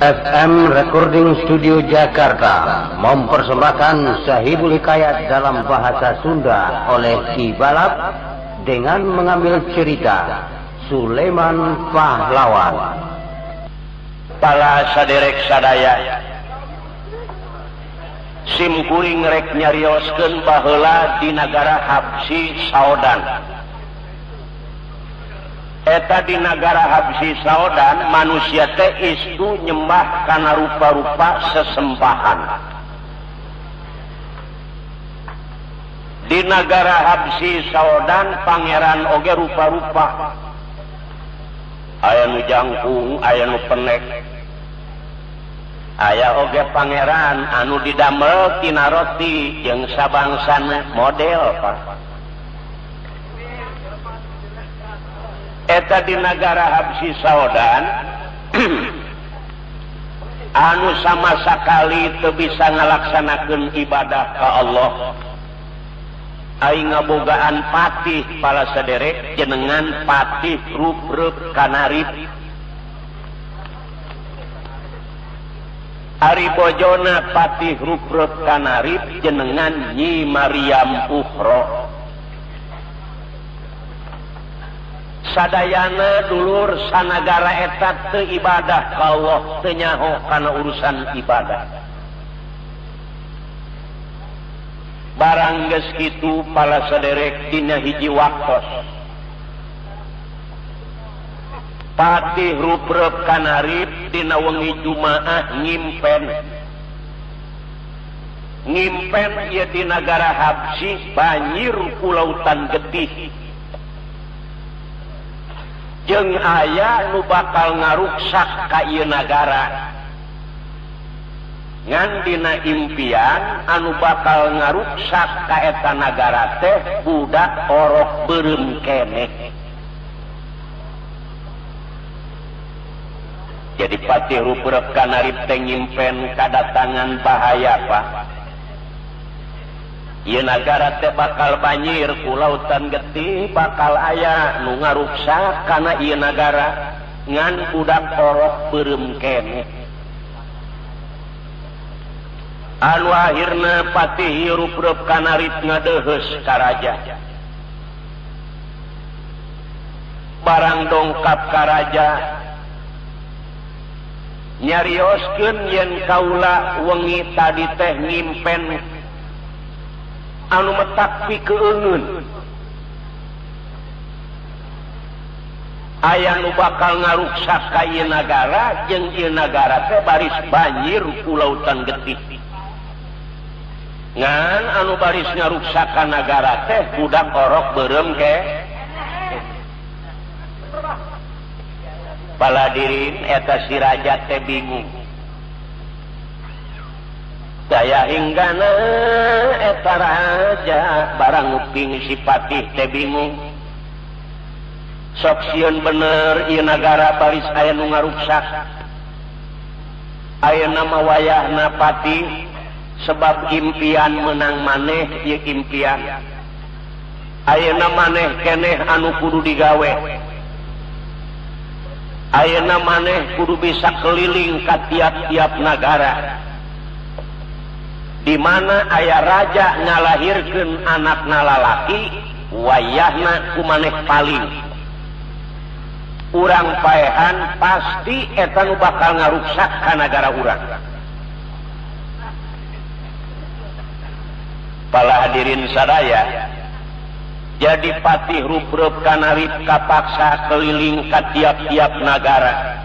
FM Recording Studio Jakarta mempersembahkan Sahibul Hikayat dalam bahasa Sunda oleh Ki Balap dengan mengambil cerita Sulaiman Pahlawan. Pala saderek sadaya sim kuring rek nyarioskeun baheula di nagara Habsi Saodan. Eta di negara Habsi Saodan manusia teh istu nyembah kana rupa-rupa sesembahan. Di negara Habsi Saodan pangeran oge rupa-rupa. Aya nu jangkung, aya nu pendek. Aya oge pangeran anu didamel tina roti jeung sabangsana model Pak. Eta di negara Habsi Saodan anu sama sakali teu bisa ngalaksanakeun ibadah ka Allah. Aing ngabogaan patih pala saderek jenengan patih rup-rup kanarip. Ari bojona patih rup-rup kanarip jenengan Nyi Maryam Ukhra. Sadayana dulur sanagara eta teu ibadah ka Allah, teu nyaho kana urusan ibadah. Barang geus kitu pala saderek dina hiji waktos patih rup-rup kanarip dina wengi Jumaah ngimpen ieu di nagara Habsi banjir ku lautan getih. Jeung aya nu bakal ngaruksak ka ieu nagara. Ngan dina impian anu bakal ngaruksak ka eta nagara teh budak orok beureum keneh. Jadi patih rup-rup kanarip teh nyimpen kadatangan bahaya Pak. Ieu nagara teh bakal banjir ku lautan getih, bakal aya nu ngaruksak kana ieu nagara ngan budak orok beureum keneh. Anu akhirna patih hirup-rup kanarip ngadeuheus ka raja. Barang dongkap ka raja nyarioskeun yen kaula wengi tadi teh ngimpen anu metak pikeungeun. Aya nu bakal ngaruksak ka ieu nagara jeung ieu nagara teh baris banjir ku lautan getih. Ngan anu baris ngaruksak ka nagara teh budak orok beureum ke. Paladirin eta si raja teh bingung. Daya hinggana eta raja barang nguping si patih teh bingung. Sok sieun bener ieu nagara baris aya nu ngaruksak. Ayeuna mah wayahna patih sebab impian menang maneh ieu impian. Ayeuna maneh keneh anu kudu digawe. Ayeuna maneh kudu bisa keliling ka tiap-tiap nagara. Di mana aya raja ngalahirkeun anakna lalaki, wayahna kumaneh paling. Urang paehan pasti eta nu bakal ngaruksak ka nagara urang. Pala hadirin sadaya, jadi patih rup-rup kanarip kapaksa keliling ka tiap-tiap nagara.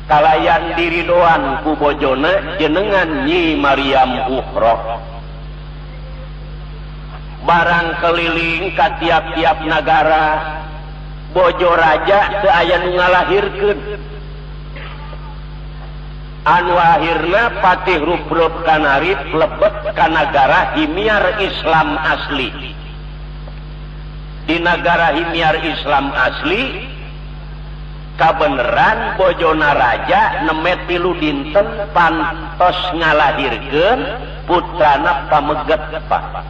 Kalayan diri doan ku bojona jenengan Nyi Maryam Ukhra. Barang keliling ka tiap-tiap nagara, bojo raja teu aya nu ngalahirkeun. Anu akhirna patih rup-rup kanarip lebet ka nagara Himyar Islam asli. Di negara Himyar Islam asli kabeneran bojona raja nemet 3 dinten pantos ngalahirkeun putrana pameget Pak.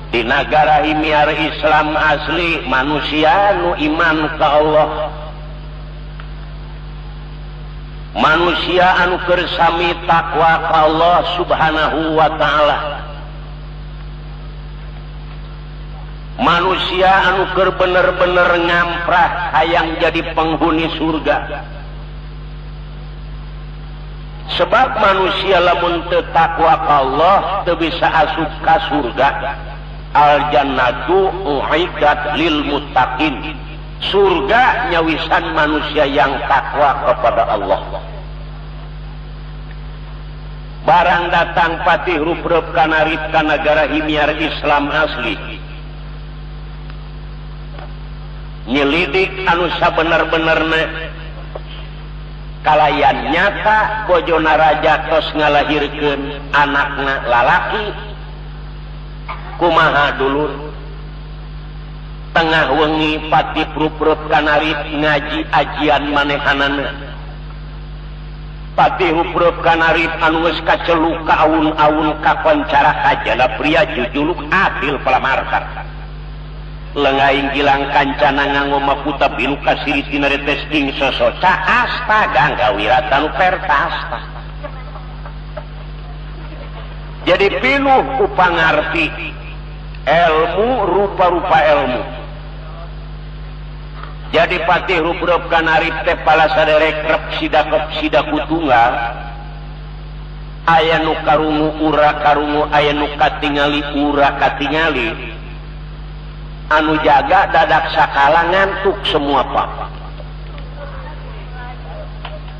di negara himiar Islam asli manusia nu iman ka Allah, manusia anu keur sami takwa ka Allah subhanahu wa ta'ala, manusia anu keur bener-bener ngamprah hayang jadi penghuni surga. Sebab manusia lamun teu takwa ka Allah teu bisa asup ka surga. Al jannatu u'iddat lil muttaqin. Surga nyawisan manusia yang takwa kepada Allah. Barang datang patih ruprep kanarit ka negara himiar Islam asli, nyelidik anu sabener-benerna kalayan nyata bojona raja tos ngalahirkeun anakna lalaki, kumaha dulur tengah wengi pati pruprut kanarit ngaji ajian manehanana, pati pruprut kanarit anu geus kaceluk ka aun-aun kakoncara kajana pria jujuluk adil palamarta, lengaing gilang kancana nganggo maputa bilu kasiri tina testing sosoca astaga gawirata nu pertasta. Jadi pinuh ku pangarti ilmu rupa-rupa ilmu. Jadi patih ruprep kanarip teh pala saderek rep sida kutunggal, aya nu karungu ura karungu, aya nu katingali ura katingali, anu jaga dadak sakala ngantuk semua pak,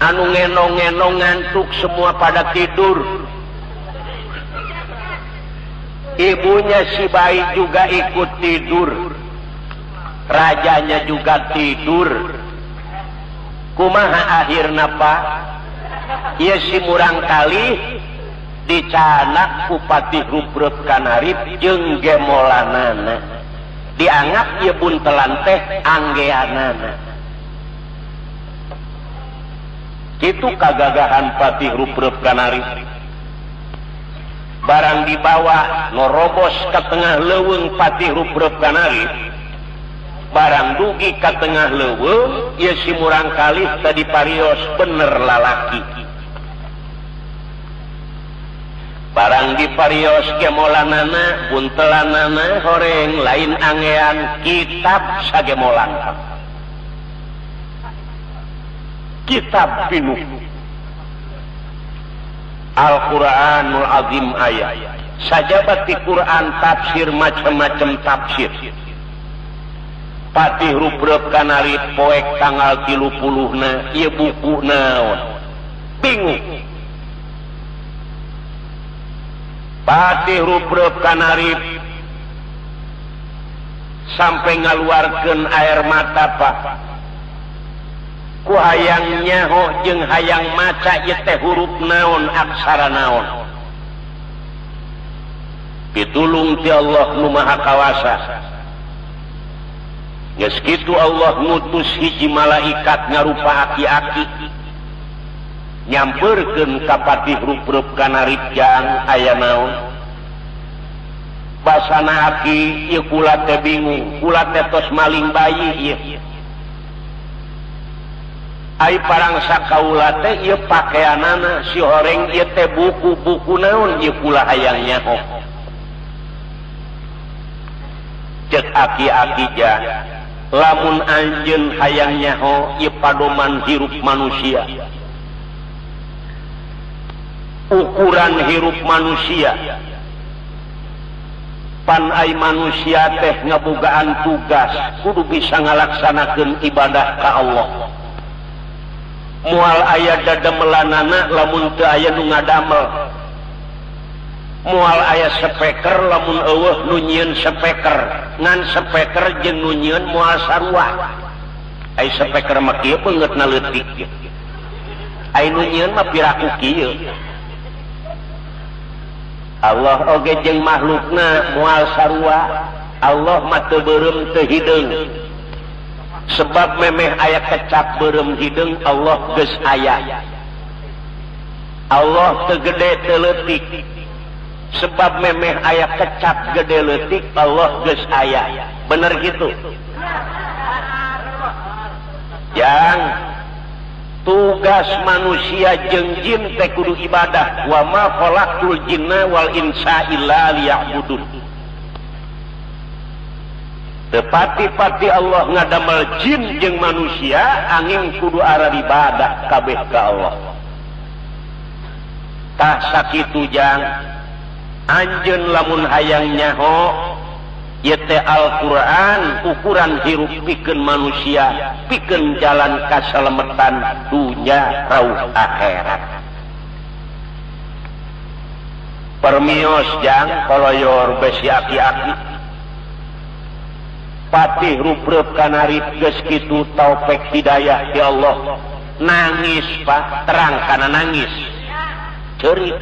anu ngenong-ngenong ngantuk semua pada tidur, ibunya si bayi juga ikut tidur, rajanya juga tidur. Kumaha akhirna pak? Ieu si murang kali dicanak ku patih ruprep kanarip jeung gemolanana, dianggap ieu buntelan teh anggeanana. Kitu kagagahan patih ruprep kanarip. Barang dibawa norobos ke tengah leuweung patih ruprep kanarip, barang dugi ke tengah leuweung ieu si murang kalih tadi parios bener lalaki. Barang di parios gemolanana buntelanana horeng lain angean kitab sagemolan, kitab pinuh Al-Quranul Azim ayat sajabat di Quran tafsir macam-macam tafsir. Patih ruprep kanarit poek tanggal 30na ieu buku naon bingung. Patih ruprep kanarit sampai ngaluarkeun air mata pak, ku hayang nyaho jeung hayang maca ieu teh huruf naon aksara naon. Pitulung ti Allah nu Maha Kawasa, geus kitu Allah ngutus hiji malaikat ngarupa aki-aki nyampeurkeun ka patih ruprep kanarit jang aya naon. Basana aki ieu kula teh bingung, kula teh tos maling bayi ieu. Ai parang sakaula teh ieu pakaianana si horeng ieu teh buku-buku naon ieu kula hayang nyaho. Cek aki-aki jah, lamun anjeun hayang nyaho ieu padoman hirup manusia, ukuran hirup manusia, pan ai manusia teh ngabogaan tugas kudu bisa ngalaksanakeun ibadah ka Allah. Moal aya dademelanana lamun teu aya nu ngadamel, moal aya speaker lamun eueuh nu nyieun speaker, ngan speaker jeung nu nyieun moal sarua. Ai speaker mah kieu beungeutna leutik, ai nu nyieun mah piraku kieu. Allah oge jeung makhlukna moal sarua, Allah mah teu beureum teu hideung. Sebab memeh aya kecap beureum hideung Allah geus aya. Allah teu gede teu leutik. sebab memeh aya kecap gede leutik Allah geus aya bener gitu yang tugas manusia jeung jin teh kudu ibadah wa ma khalaqtul jinna wal insa illa liya'budun tepati-pati Allah ngadamel jin jeung manusia angin kudu arah ibadah kabeh ka Allah tah sakitu jang anjeun lamun hayang nyaho ieu teh Al-Qur'an ukuran hirup pikeun manusia pikeun jalan kasalemetan dunya rauh akhirat permios jang koloyor besi aki-aki patih rupreup kanarip geus kitu taufik hidayah ti Allah nangis Pak terang kana nangis ceurik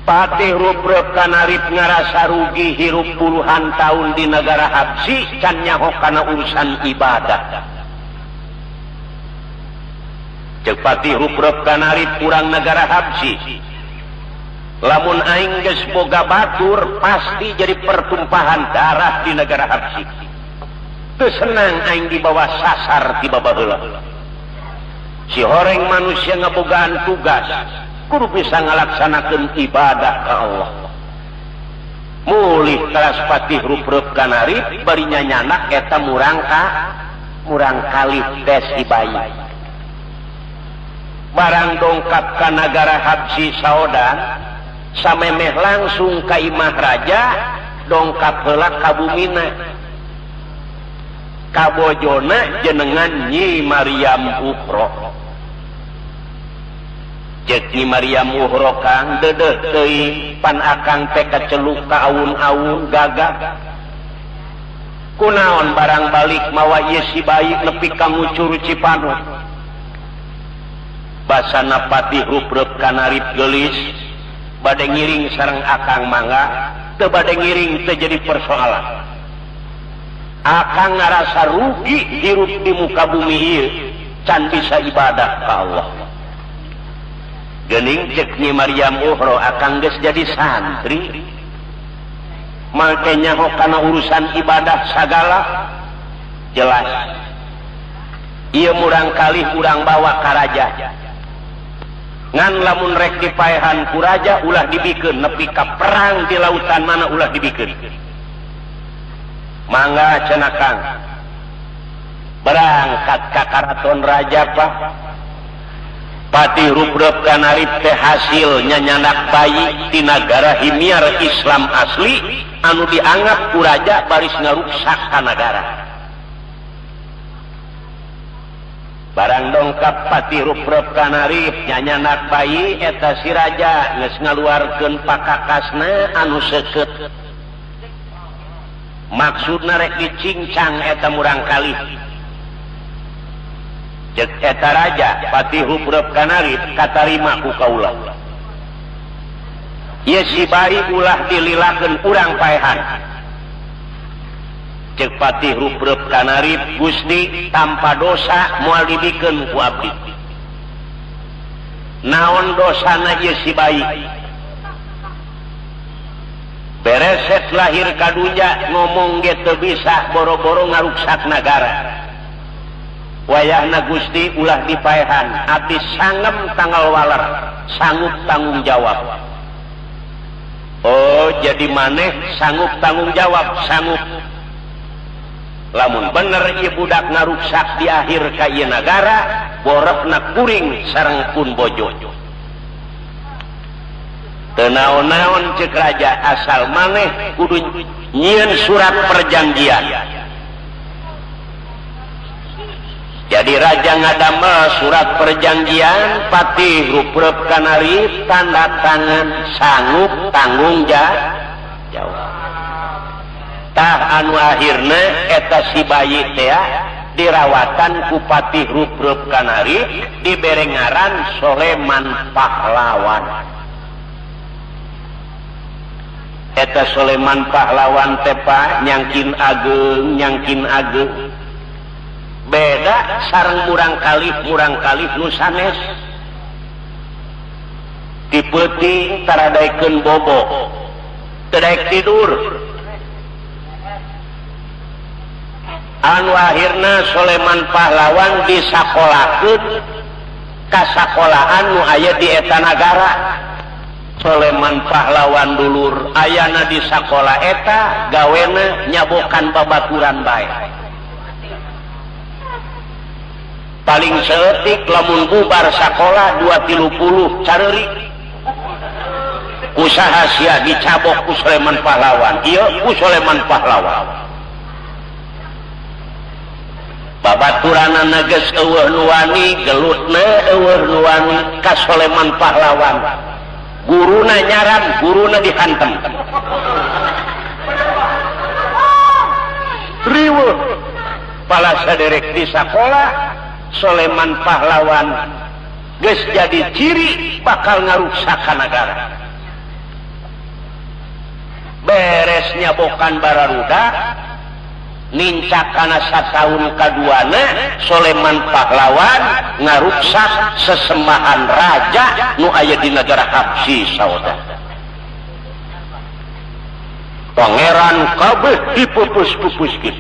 patih rupreup kanarip ngarasa rugi hirup puluhan tahun di negara Habsi can nyaho kana urusan ibadah ceuk patih rupreup kanarip urang negara Habsi lamun aing geus boga batur pasti jadi pertumpahan darah di negara Habsi teu senang aing dibawa sasar ti babaheula si horeng manusia ngabogaan tugas kudu bisa ngalaksanakeun ibadah ka Allah mulih teras patih rupreup kanarip bari nyanyanak eta murang kalih tes ibayi barang dongkap ka negara Habsi saodan samemeh langsung ka imah raja dongkap heula ka bumina ka bojona jenengan Nyi Maryam Ukhra Jek Nyi Maryam Ukhra kang deudeuh teuing pan akang teh kaceluk ka awun-awun gagah kunaon barang balik mawa ieu si bayi nepi ka ngucur Cipanut basana patih rupreup kanarip geulis bade ngiring sareng akang mangga teu bade ngiring teu jadi persoalan akang ngarasa rugi hirup di muka bumi ieu can bisa ibadah ka Allah geuning cek Nyi Maryam Ukhra akang geus jadi santri make nyaho kana urusan ibadah sagala jelas ieu murang kalih urang bawa ka raja ngan lamun rek dipaehan ku raja ulah dibikeun nepi ka perang di lautan mana ulah dibikeun mangga cenah Kang berangkat ka karaton raja Pak patih rupreup kanarip teh hasil nyanyanak bayi di negara Himyar Islam asli anu dianggap ku raja baris ngaruksak ka negara barang dongkap patih rupreup kanarip nyanyanak bayi eta si raja geus ngaluarkeun pakakasna anu seukeut maksudna rek dicincang eta murang kalih cek eta raja patih rupreup kanarip katarima ku kaula ieu si bayi ulah dililakeun urang paehan cek patih rupreup kanarip Gusti tanpa dosa moal dibikeun ku abdi naon dosana ieu si bayi bereset lahir kadunya ngomong ge teu bisa boro-boro ngaruksak nagara wayahna Gusti ulah dipaehan abdi sangem tanggal waler sanggup tanggung jawab oh jadi maneh sanggup tanggung jawab sanggup lamun bener ieu budak ngaruksak di akhir ka ieu nagara borokna kuring sareng pun bojo teu naon-naon ceuk raja asal maneh kudu nyieun surat perjanjian jadi raja ngadamel surat perjanjian patih rupreup kanarip tanda tangan sanggup tanggung jawab tah anu akhirna eta si bayi teh dirawatan ku patih rupreup kanarip dibere ngaran Soleman Pahlawan eta Soleman Pahlawan teh Pak nyangkin ageng beda sareng murang kali nu sanes di peuting taradaikeun bobo teu daek tidur anu akhirna Soleman Pahlawan disakolakeun ka sakolahan nu aya di eta nagara. Soleman Pahlawan dulur ayana di sakola eta gawena nyabokan babaturan bae. Paling seetik lamun bubar sakola 2-30 careurik. Usaha sia dicabok ku Soleman Pahlawan. Ieu ku Soleman Pahlawan. Babaturanana geus eueuh nu wani, gelutna eueuh nu wani ka Soleman Pahlawan. Guruna nyaran, guruna dihantem. Riweuh pala saderek di sakola Soleman Pahlawan geus jadi ciri bakal ngaruksakan negara. Beres nyabokan bararuda nincakana sataun kaduana Soleman Pahlawan ngaruksak sesembahan raja nu aya di negara Habsyi sauda. Pangeran kabeh dipupus-pupuskeun.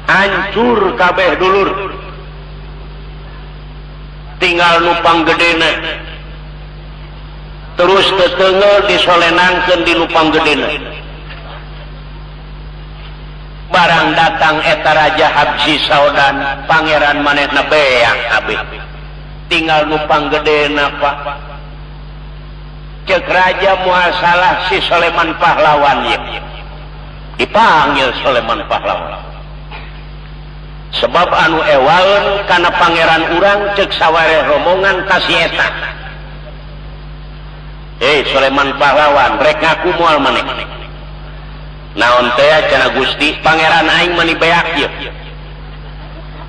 Hancur kabeh dulur. Tinggal nu panggedena. Terus teteungel disolenangkeun di nu panggedena. Barang datang eta raja Habsyi saudan pangeran manehna beak abeh tinggal nu panggedena Pak cek raja moal salah si Soleman Pahlawan ye dipanggil Soleman Pahlawan sebab anu ewaeun kana pangeran urang cek sawareh rombongan ka si eta Soleman Pahlawan rek ngaku moal maneh naon teh cenah Gusti pangeran aing meuni beak ieu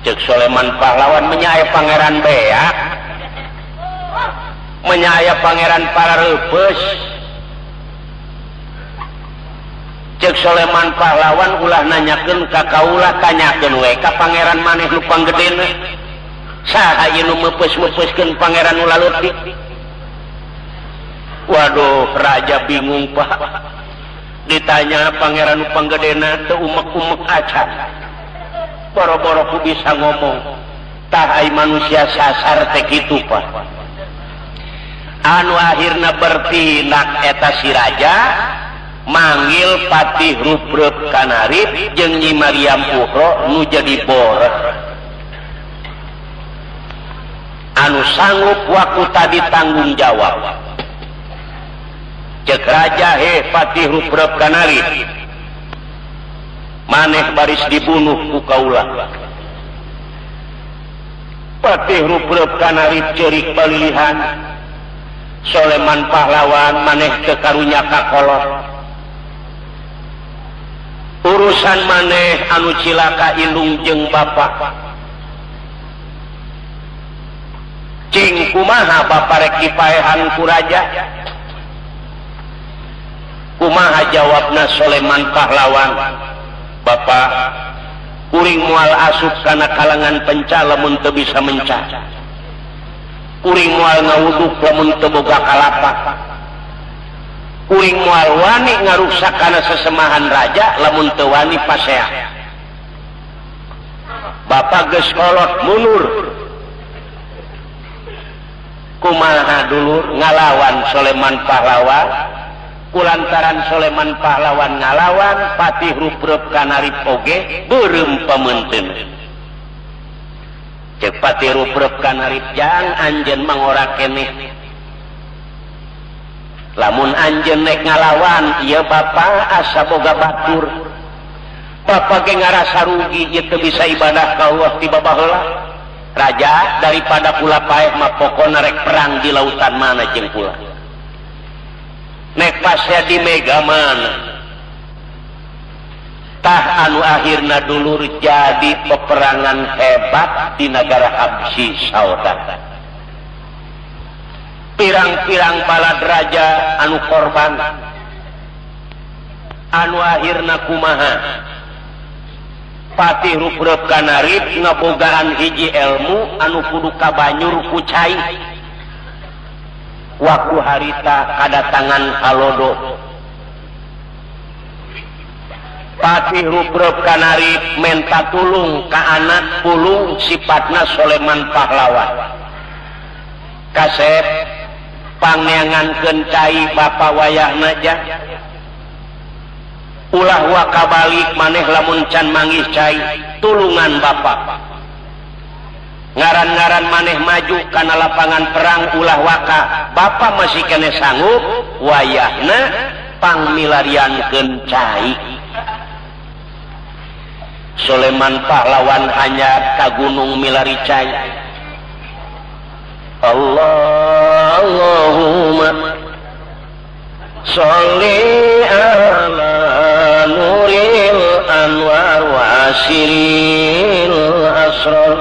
cek Soleman Pahlawan menyaaya pangeran beak menyaaya pangeran parareupeus cek Soleman Pahlawan ulah nanyakeun ka kaula tanyakeun we ka pangeran maneh nu panggedena saha ieu nu meupeus-meupuskeun pangeran nu laleutik. Waduh raja bingung Pak ditanya pangeran panggedena teu umek-umek acan boro-boro ku bisa ngomong tah ai manusia sasar teh kitu Pak anu akhirna bertindak eta si raja manggil Patih Rubrep Kanarip jeung Nyi Mariam Uhro nu jadi boreh anu sanggup waktu tadi tanggung jawab. Cek raja Patih Rubrep Kanarip maneh baris dibunuh ku kaula. Patih Rubrep Kanarip ceurik balilihan Soleman Pahlawan maneh teu karunya kakolot urusan maneh anu cilaka indung jeung bapa cing kumaha bapa rek dipaehan ku raja. Kumaha jawabna Soleman Pahlawan Bapak kuring moal asup kana kalangan penca lamun teu bisa menca kuring moal ngawuduk lamun teu boga kalapak kuring moal wani ngaruksak kana sesemahan raja lamun teu wani pasea Bapak geus kolot mundur kumaha dulur ngalawan Soleman Pahlawan kulantaran Soleman Pahlawan ngalawan Patih Rubrep Kanarip oge beureum pameunteun cek Patih Rubrep Kanarip jang anjeun mangora keneh lamun anjeun nek ngalawan ieu Bapa asa boga batur Bapa ge ngarasa rugi ieu teu bisa ibadah ka Allah ti babaheula raja daripada kula paeh mah pokona rek perang di lautan mana jeung kula nek pasnya di Megaman tah anu akhirna dulur jadi peperangan hebat di negara Habsyi sauda pirang-pirang balad raja anu korban anu akhirna kumaha patih ruprep kanarip ngabogaan hiji ilmu anu kudu ka banyur ku cai waktu harita kadatangan halodo patih ruprep kanarip menta tulung ka anak pulung sifatna Soleman pahlawan kasep pangneangankeun cai bapa wayahna jah ulah waka balik maneh lamun can manggih cai tulungan bapak ngaran-ngaran maneh maju kana lapangan perang ulah waka bapak masih kene sanggup wayahna pangmilariankeun cai Soleman pahlawan hanya ka gunung milari cai Allahumma sholli ala nuril anwar wasiril asrar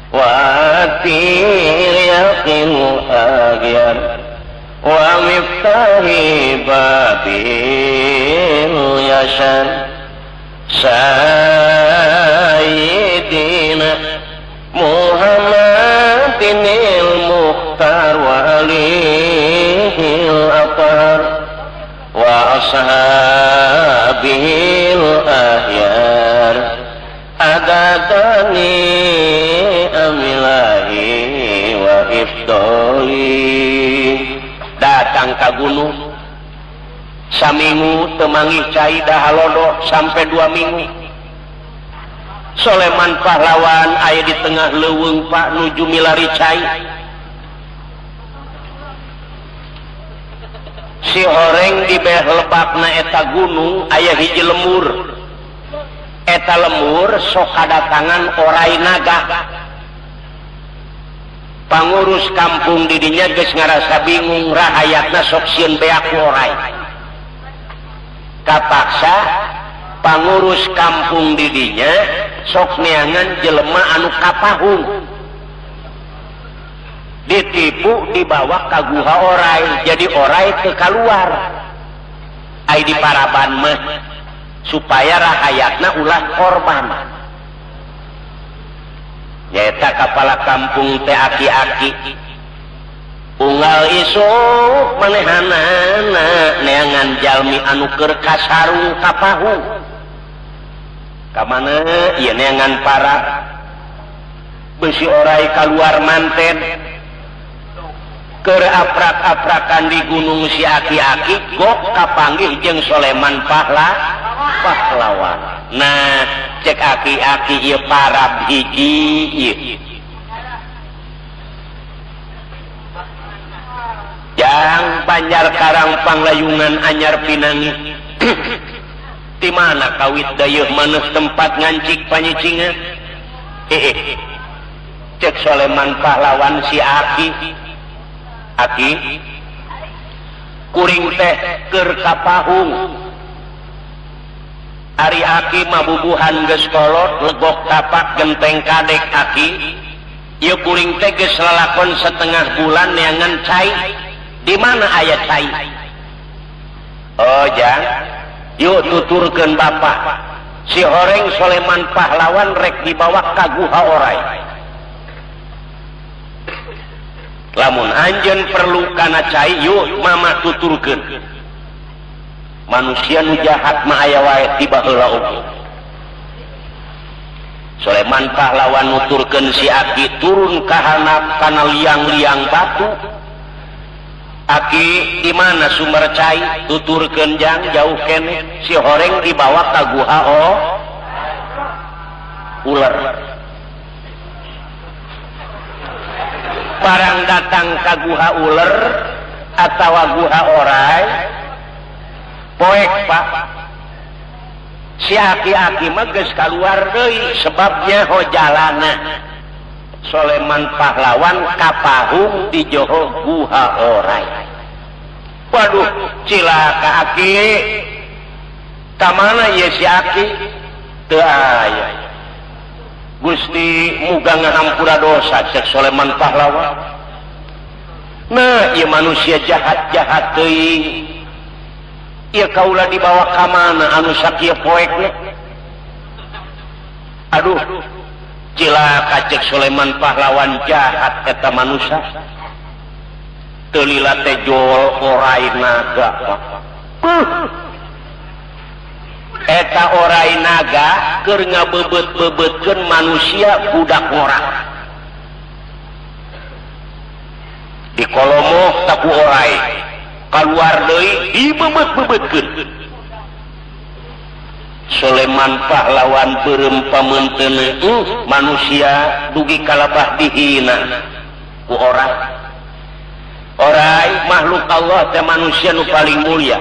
watil yaqin agyar wa miftahi babil yasar sayyidina Muhammadinil mukhtar walihil atar wa ashabihil ahyar adatani amilahi wa ifdoli datang ka gunung saminggu temangih cai dahalodo sampai 2 minggu Soleman pahlawan aya di tengah leuweung Pak nuju milari cai si horeng di beh lebakna eta gunung aya hiji lemur eta lemur sok kadatangan orai naga pangurus kampung di dinya geus ngarasa bingung rahayatna sok sieun beak ku orai kapaksa pangurus kampung di dinya sok neangan jelema anu kapahung ditipu dibawa ka guha orai jadi orai teu kaluar ai di paraban mah supaya rahayatna ulah korban nyaeta kepala kampung teh aki-aki unggal isuk manehanana neangan jalmi anu keur kasarung kapahung kamana ieu neangan para besi orai kaluar manten keur aprak-aprakan di gunung si aki-aki gok kapanggih jeung Soleman pahlawan nah cek aki-aki ieu parab hiji ieu jang Banjar Karang Panglayungan anyar pinangi di mana kawit dayeuh maneh tempat ngancik panyicingan cek Soleman pahlawan si aki kuring teh keur kapahung ari aki mabubuhan geus kolot legok tapak genteng kadek aki ieu kuring teh geus lalakon setengah bulan neangan cai di mana aya cai oh jang yuk tuturkeun bapak si horeng Soleman pahlawan rek dibawa ka guha orai lamun anjeun perlu kana cai yuk mama tuturkeun manusia nu jahat mah aya wae tiba heula oge Soleman pahlawan nuturkeun si aki turun ka handap kana liang-liang batu aki di mana sumber cai tuturkeun jang jauh kene si horeng dibawa ka guha ular barang datang ka guha ular atawa guha orai poek Pak si aki-aki mah geus kaluar deui sebabnya hojalana Soleman pahlawan kapahung di joho guha orai waduh cilaka aki kamana ye si aki teu aya Gusti muga ngahampura dosa cek Soleman pahlawan nah ieu manusia jahat-jahat teuing ieu kaula dibawa ka mana anu sakieu poekna aduh cilaka cek Sulaiman pahlawan jahat eta manusia teu lila teh jol orai naga eta orai naga keur ngabebet-bebetkeun manusia budak ngora di kolomoh taku orai keluar deui dibebet-bebetkeun Sulaiman pahlawan beureum pamenteun manusia dugi kalabah dihina ku orai makhluk Allah teh manusia nu paling mulia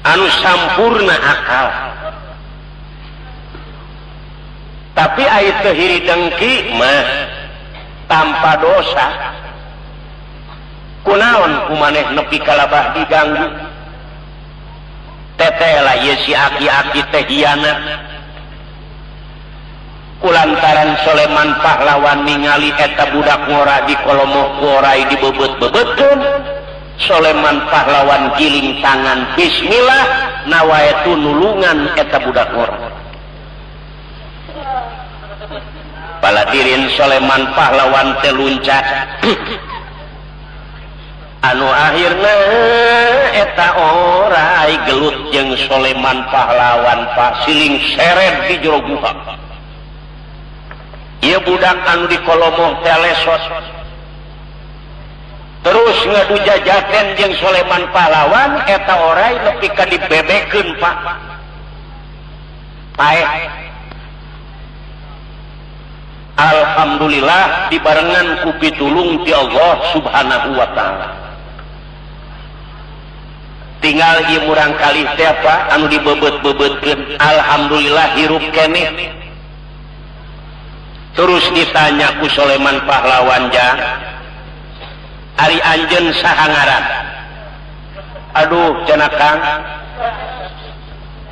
anu sampurna akal tapi aya teu hiri dengki mah tanpa dosa kunaon kumaneh nepi kalabah diganggu tetela ye si aki-aki teh hianat kulantaran Sulaiman pahlawan ningali eta budak ngora di kolomoh ku orai dibebet-bebetkeun Sulaiman pahlawan giling tangan bismillah nawaetu nulungan eta budak ngora paladirin Sulaiman pahlawan teh luncat anu akhirna eta orai gelut jeung Sulaiman pahlawan pak siling seret di jero guha ieu budak anu di kolomoh teh lesos terus ngadujajakeun jeung Sulaiman pahlawan eta orai nepi ka dibebekeun pak paeh alhamdulillah dibarengan ku pitulung ti Allah subhanahu wa ta'ala tinggal ieu murang kalih teh apa anu dibebet-bebetkeun alhamdulillah hirup keneh terus ditanya ku Sulaiman pahlawan jang ari anjeun saha ngaran aduh cenah Kang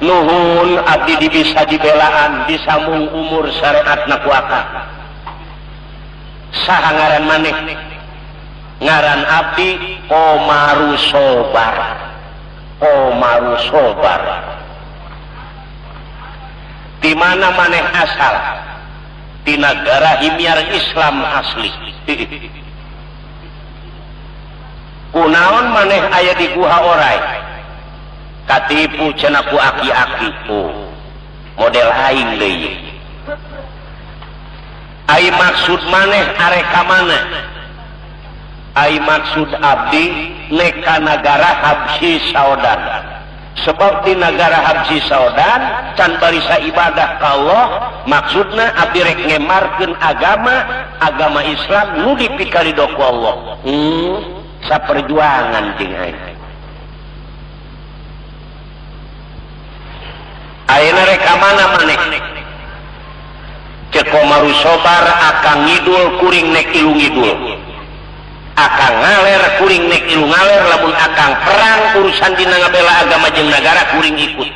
nuhun abdi bisa dibelaan disambung umur syariatna ku akang saha ngaran maneh ngaran abdi Komaru Sobar di mana maneh asal di negara himyar Islam asli kunaon maneh aya di guha orai katipu cenah ku aki-aki model aing deui ai maksud maneh arek ka mana ai maksud abdi neka negara Habsyi Saudan sebab di negara Habsyi Saudan can barisa ibadah ka Allah maksudna abdi rek ngemarkeun agama Islam nu dipikaridho ku Allah saperjuangan jeung aing ayeuna rek ka mana maneh cek Komaru Sobar akang ngidul kuring nek ilu ngidul akang ngaler kuring nek ilu ngaler lamun akang perang urusan dina ngabela agama jeung negara kuring ikut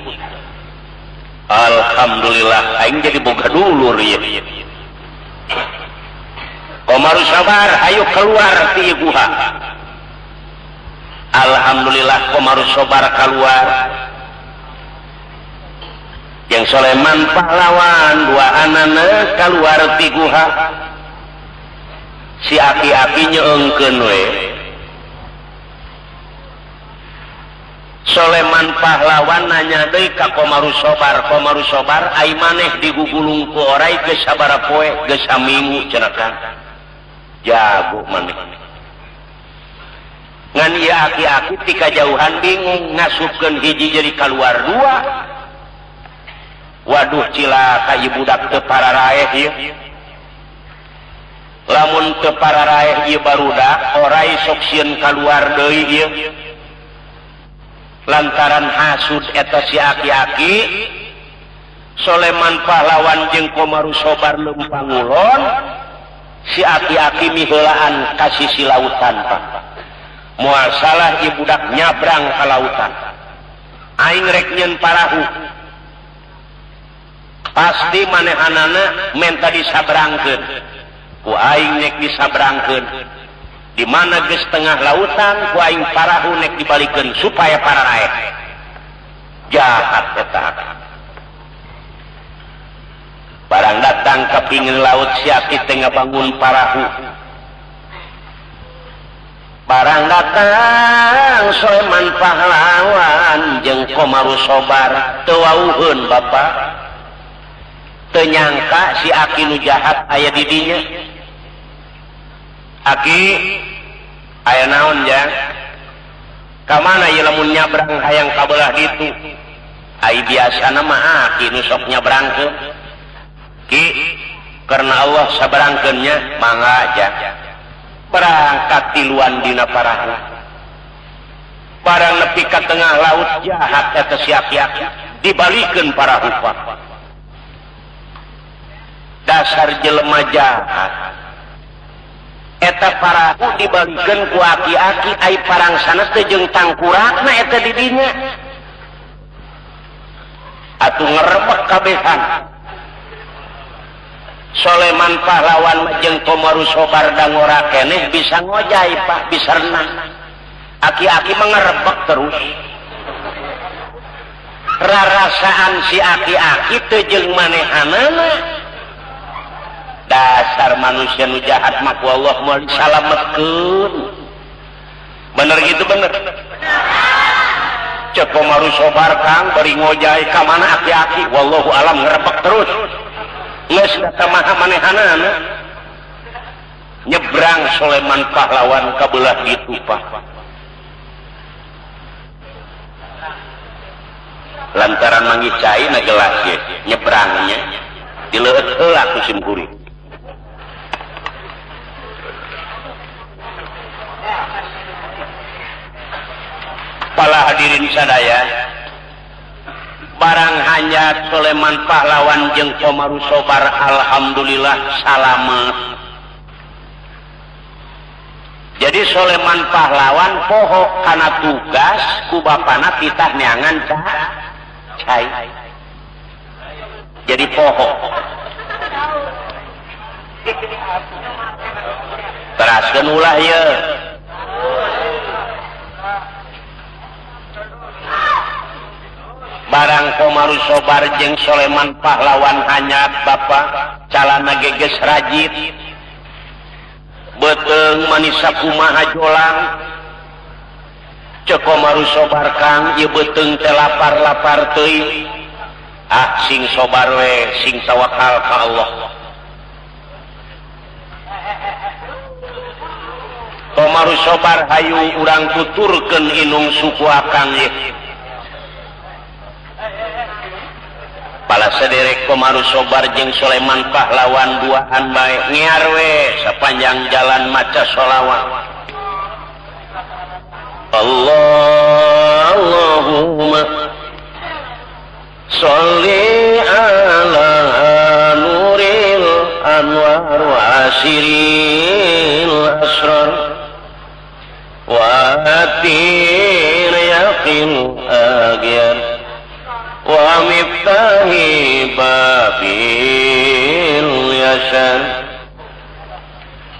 alhamdulillah aing jadi boga dulur ieu Komaru Sobar ayo keluar ti guha alhamdulillah Komaru Sobar keluar yang Sulaiman pahlawan dua anana keluar ti guha si aki-aki nyeungkeun we Sulaiman pahlawan nanya deui ka Komaru Sobar ai maneh digugulung ku orai geus sabaraha poe geus saminggu cenah Kang jago maneh ngan ieu aki-aki ti kajauhan bingung ngasupkeun hiji jadi keluar dua waduh cilaka ieu budak teu pararaeh ieu lamun teu pararaeh ieu barudak orai sok sieun kaluar deui ieu lantaran hasud eta si aki-aki Sulaiman pahlawan jeung Komaru Sobar leumpang ngulon si aki-aki miheulaan ka sisi lautan Pak moal salah ieu budak nyabrang ka lautan aing rek nyeun parahu pasti manehanana menta disabrangkeun ku aing nek disabrangkeun di mana geus tengah lautan ku aing parahu nek dibalikeun supaya pararaeh jahat eta datang ke pinggir laut siaki tengah bangun parahu. Barang datang Soleman pahlawan jeung Komaru Sobar teu wauheun Bapak. Teu nyangka si Aki nu jahat aya di dinya. Aki aya naon jang? Ka mana ieu lamun nyabrang hayang ka belah ditu? Ai biasana mah Aki nu sok nyabrangkeun. Ki karena Allah sabarangkeunnya mangga aja. Berangkat tiluan dina parahu. Barang nepi ka tengah laut jahat eta si Aki-aki dibalikeun parahu. Dasar jelema jahat. Eta parahu dibalikeun ku Aki-aki ai parangsana teh jeung tangkurakna eta di dinya. Atuh ngerebek kabehan. Soleman pahlawan jeung Komaru Sobar dangora keneh bisa ngojai Pak, bisa renang. Aki-aki mengerebek terus. Rarasaan si Aki-aki teu jeung manehanana. Dasar manusia nu jahat mah ku Allah moal disalametkeun. Bener gitu bener. Cek Komaru Sobar Kang bari ngojai ka mana Aki-aki wallahu alam ngerebek terus. Geus data maha manehanana. Nyebrang Soleman pahlawan ka belah ditu Pak. Lantaran manggih cai na gelas ge nyebrangnya dileueut heula ku simkuring. Para hadirin sadaya, barang hanya Soleman pahlawan jeung Komaru Sobar alhamdulillah salamet. Jadi Soleman pahlawan poho kana tugas ku bapana titah neangan cai. Jadi poho. Teraskeun ulah ye. Barang Komaru Sobar jeung Soleman pahlawan hanya Bapak calana geges rajit beteung manisa kumaha jolang cek Komaru Sobar Kang ieu beteung teh lapar-lapar teuing sing sobar we sing tawakal ka Allah. Komaru Sobar hayu urang tuturkeun inung suku akang ye. Pala sederek Komaru Sobar jeung Soleman pahlawan duaan bae ngiar we sapanjang jalan maca sholawat. Allahumma sholli ala nuril anwar wa asiril asrar wa atir yaqin agyan wa miftahi babil yasan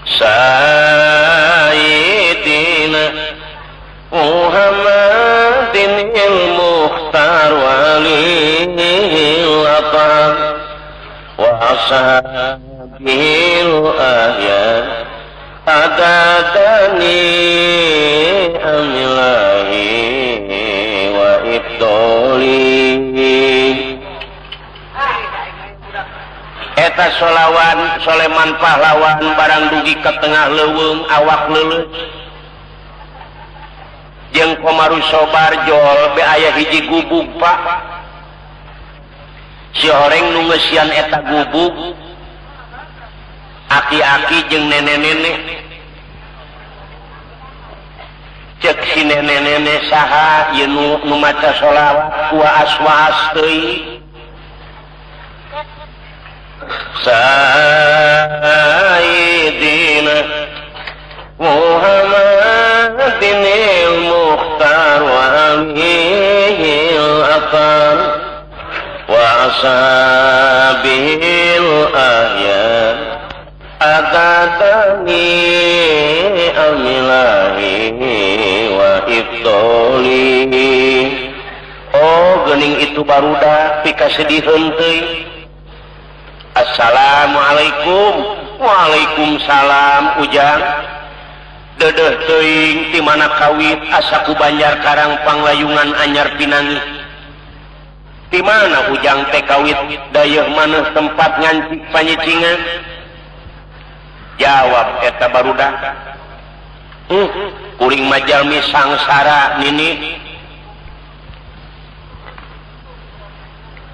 sayyidina Muhammadin il-Mukhtar walil atar wa ashabihil ahyan adadani amilahi wa ibdoli. Eta solawan Soleman pahlawan barang dugi ke tengah leuweung awak leuleut jeung Komaru Sobar jol be aya hiji gubug Pak. Si horeng nu ngeusian eta gubug aki-aki jeung nenek-nenek. Cek si nenek-nenek saha ieu nu maca sholawat waas-waas teuing. Sayyidina Muhammadin il-Mukhtar wa alihil atar wa ashabihil ahyan adadani amilahi wa ibdoli. Oh geuning itu barudak pika sedihun teuing. Assalamualaikum. Waalaikumsalam. Ujang dedeh teuing ti mana kawit asa ku Banjar Karang Panglayungan anyar pinangi. Di mana Ujang teh kawit dayeuh maneh tempat ngancik panyicingan? Jawab eta barudak. Kuring majalmi sangsara nini.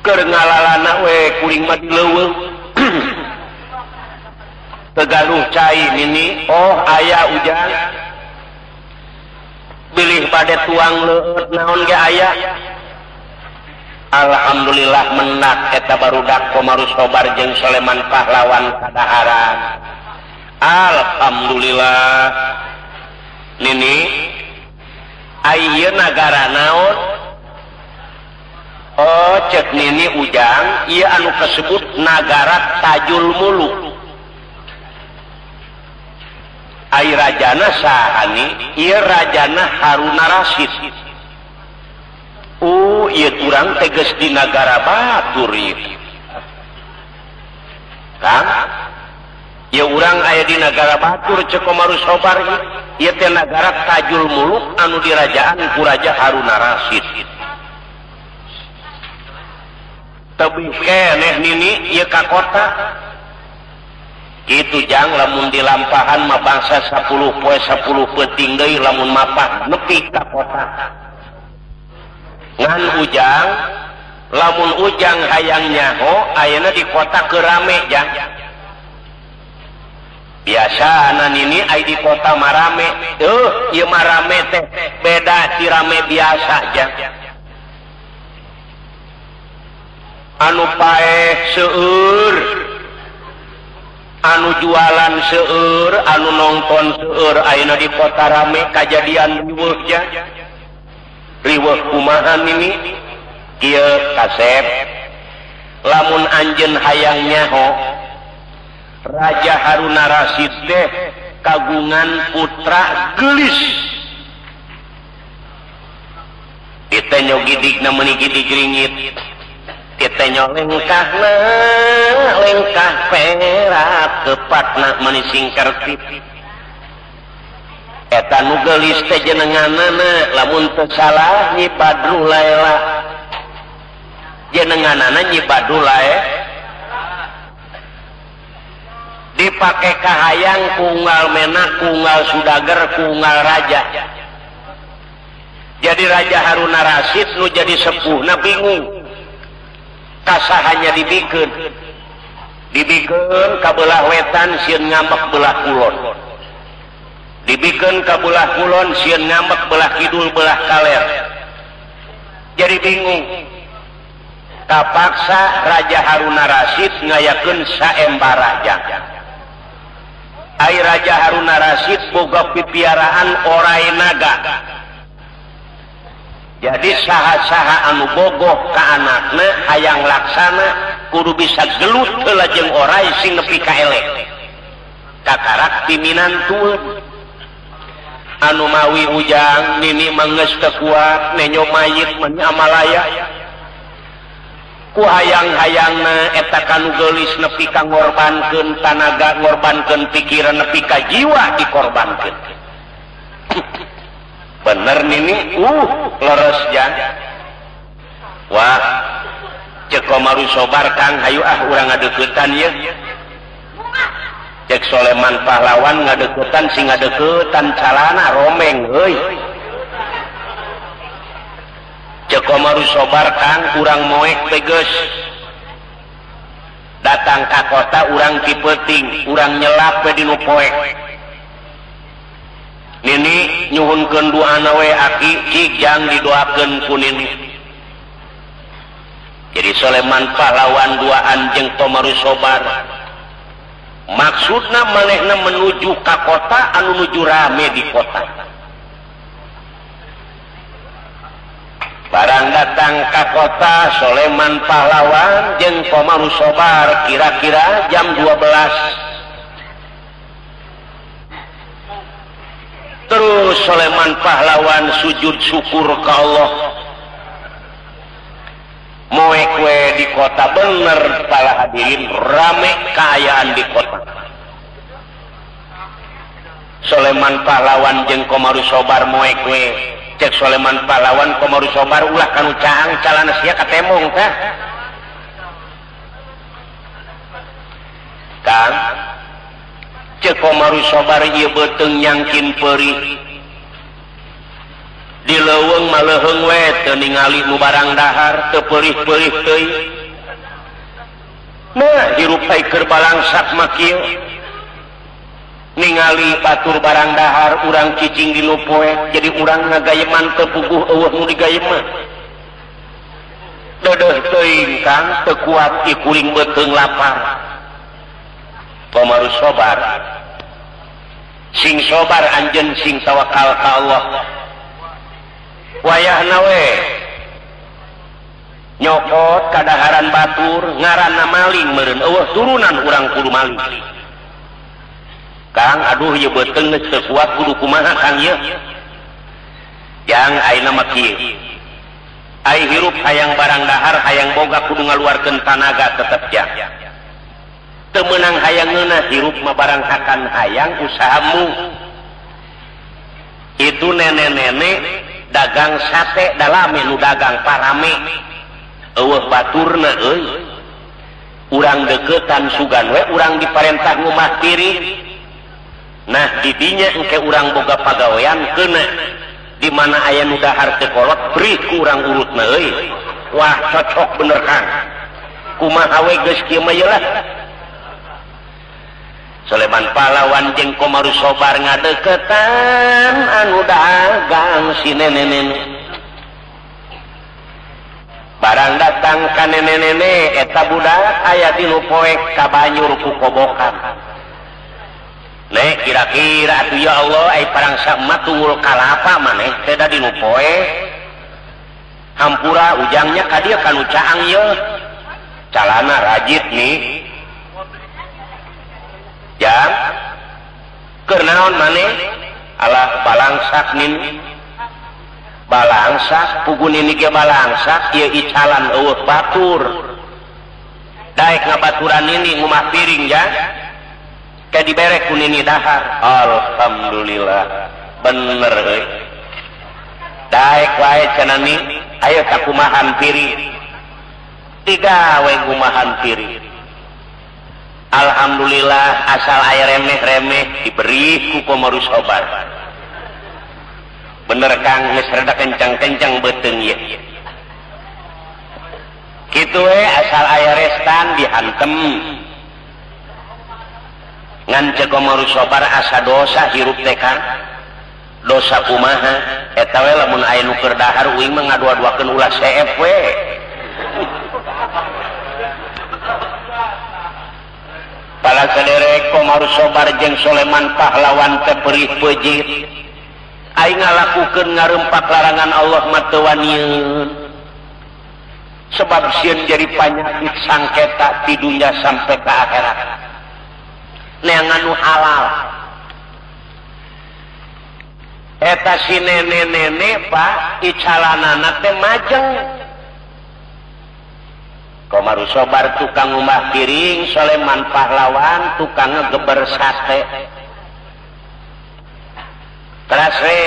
Keur ngalalana we kuring mah dileuweung. Tegaluh cai nini. Oh aya Ujang. Bilih bade tuang leueut naon ge aya. Alhamdulillah menak eta barudak Komarus Sobar jeung Soleman pahlawan kadaharan. Alhamdulillah. Nini ayeuna nagara naon? Oh cek nini Ujang ieu anu kasebut nagara Tajul Muluk. Ai rajana sahani? Ieu rajana Haruna Rasyid. Ieu urang teges di nagara batur ieu. Kang, ieu urang aya di nagara batur cek Komarus Sobar ieu. Ieu teh nagara Tajul Muluk anu dirajaan ku Raja Haruna Rasyid. Tebih keneh nini ieu ka kota. Kitu Jang lamun dilampahan mah bangsa 10 poe 10 peuting deui lamun mapah nepi ka kota. Ngan Ujang lamun Ujang hayang nyaho ayeuna di kota keur rame Jang. Biasa nini ai di kota marame. Ieu mah rame teh beda ti rame biasa Jang. Anu paeh seueur, anu jualan seueur, anu nongton seueur ayeuna di kota rame kajadian riweuh Jang. Riweuh kumaha nini? Ieu kasep. Lamun anjeun hayang nyaho Raja Haruna Rasyid teh kagungan putra geulis. Kita nyogidigna meuni gidig ringit. Kita nyolengkahna lengkah perak kepatna meuni singkertip. Eta nu geulis teh jenenganana lamun teu salah Nyi Badru Laila. Jenenganana Nyi Badru Laila. Dipake kahayang kunggal menak, kunggal sudager, kunggal raja. Jadi Raja Haruna Rasyid nu jadi sepuhna bingung. Kasahanya dibikeun. Dibikeun ka belah wetan sieun ngambek belah kulon. Dibikeun ka belah kulon sieun ngambek belah kidul belah kaler. Jadi bingung. Kapaksa Raja Haruna Rasyid ngayakeun saembara Jang. Ai Raja Haruna Rasyid boga pipiaraan orai naga. Jadi saha-saha anu bogoh ka anakna hayang laksana kudu bisa gelut heula jeung orai sing nepi ka elek. Kakarak timinantueun. Anu mawi Ujang nini manggeus teu kuat nenyo mayit mah amalaya. Ku hayang-hayangna eta kanu geulis nepi ka ngorbankeun tanaga, ngorbankeun pikiran nepi ka jiwa dikorbankeun. Bener nini, leres Jang. Wah, cek Komarus Sobar Kang, hayu urang ngadeuketan ye. Cek Soleman pahlawan ngadeuketan sing ngadeuketan calana romeng heuy. Cek Komarus Sobar Kang, urang moek teges. Datang ka kota urang ti peuting, urang nyelap we dinu poek. Nini nyuhunkeun duana we aki Jang didoakeun ku nini. Jadi Soleman pahlawan duaan jeung Komarus Sobar. Maksudna manehna menuju ka kota anu nuju rame di kota. Barang datang ka kota Soleman pahlawan jeung Komarus Sobar kira-kira jam 12. Terus Soleman pahlawan sujud syukur ke Allah. moe kue di kota bener para hadirin rame kaayaan di kota. Soleman Pahlawan jeung Komaru Sobar moe kue cek Soleman Pahlawan Komaru Sobar ulah kanu caang calana sia katemong tah kan cek Komaru Sobar ieu beuteung nyangkin peurih di leuweung maleheung we teu ningali nu barang dahar teu peurih-peurih teuing nah hirup ai keur balangsak mah kieu ningali batur barang dahar urang cicing di nu poe jadi urang ngagayeman teu puguh eueuh nu digayeman deudeuh teuing kang teu kuat ieu kuring beuteung lapar Komaru Sobar sing sobar anjeun sing tawakal ka Allah wayahna we nyokot kadaharan batur ngaranna maling meureun eueuh turunan urang kudu maling Kang aduh ieu beuteung geus teu kuat kudu kumaha Kang ieu jang ayeuna mah kieu ai hirup hayang barang dahar hayang boga kudu ngaluarkeun tanaga tetep jang teu meunang hayang ngeunah hirup mah barang hakan hayang usahamu itu nenek-nenek dagang sate dalame nu dagang parame eueuh baturna euy urang deukeutan sugan we urang diparentah ngumah tiri nah di dinya engke urang boga pagawean keuna di mana aya nu dahar teu kolot beri ku urang urutna euy wah cocok bener Kang kumaha we geus kieu mah lah Soleman Pahlawan jeung Komaru Sobar ngadeuketan anu dagang si nene-nene barang datang ka nene-nene eta budak aya di nu poe ka banyur ku kobokan nek kira-kira atuh ya Allah ai parangsa emak tunggul kalapa maneh teh da di nu poe hampura ujangnya ka dieu kanu caang ye calana rajit nih jang keur naon maneh alah balangsak nin balangsak pugun ini ge balangsak ieu icalan eueuh batur daek ngabaturan ini ngumah piring ya ke dibere ku nini dahar alhamdulillah bener euy daek wae cenah ni aya sakumahan piring digawe ngumahan piring alhamdulillah asal aya remeh-remeh diberi ku Komaru Sobar bener Kang geus rada kencang-kencang beuteung ieu kitu we asal aya restan dihantem ngan ceuk Komaru Sobar asa dosa hirup teh Kang dosa kumaha eta we lamun aya nu keur dahar uing mah ngadua-duakeun ulah CF we para saderek Komaru Sobar jeung Soleman Pahlawan teh peurih peujit aing ngalakukeun ngarempak larangan Allah mah teu wanieun sebab sieun jadi panyakit sangketa di dunya sampai ke akhirat neangan nu halal eta si nene-nene Pak icalanana teh majeng Komaru Sobar tukang ngumah piring Soleman Pahlawan tukang ngegeber sate teras we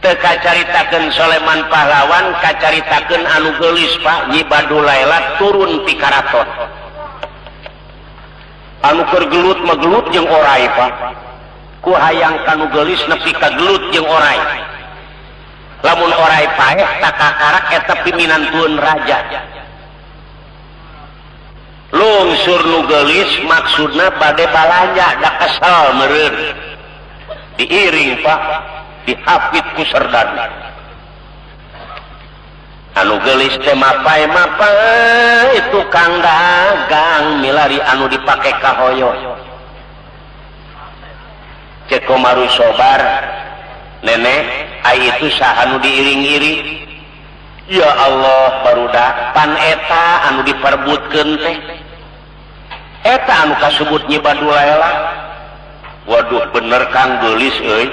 teu kacaritakeun Soleman Pahlawan kacaritakeun anu geulis Pak Nyi Badulaila turun ti karaton anu keur gelut mah gelut jeung oray Pak ku hayang kanu geulis nepi ka gelut jeung oray lamun oray paeh tak kakarak eta piminantueun raja lungsur nu geulis maksudna bade balanja da kesel meureun diiring Pak dihapit ku serdan anu geulis teh mapai tukang dagang milari anu dipake kahoyo cek Komaru Sobar nenek ai itu saha nu diiring-iring ya Allah barudak pan eta anu diperbutkeun teh eta anu kasebut Nyi Badulaila waduh bener Kang geulis euy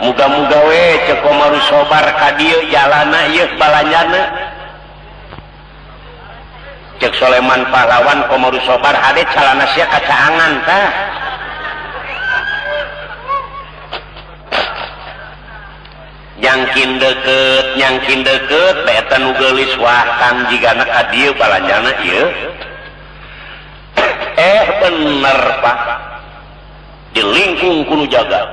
muga-muga we cek Komaru Sobar ka dieu jalana ieu balanjana cek Soleman Pahlawan Komaru Sobar hade calana sia kacaangan tah nyangkin deket eta nu geulis wahkan jigana ka dieu balanjana ieu bener Pak dilingkung kudu jaga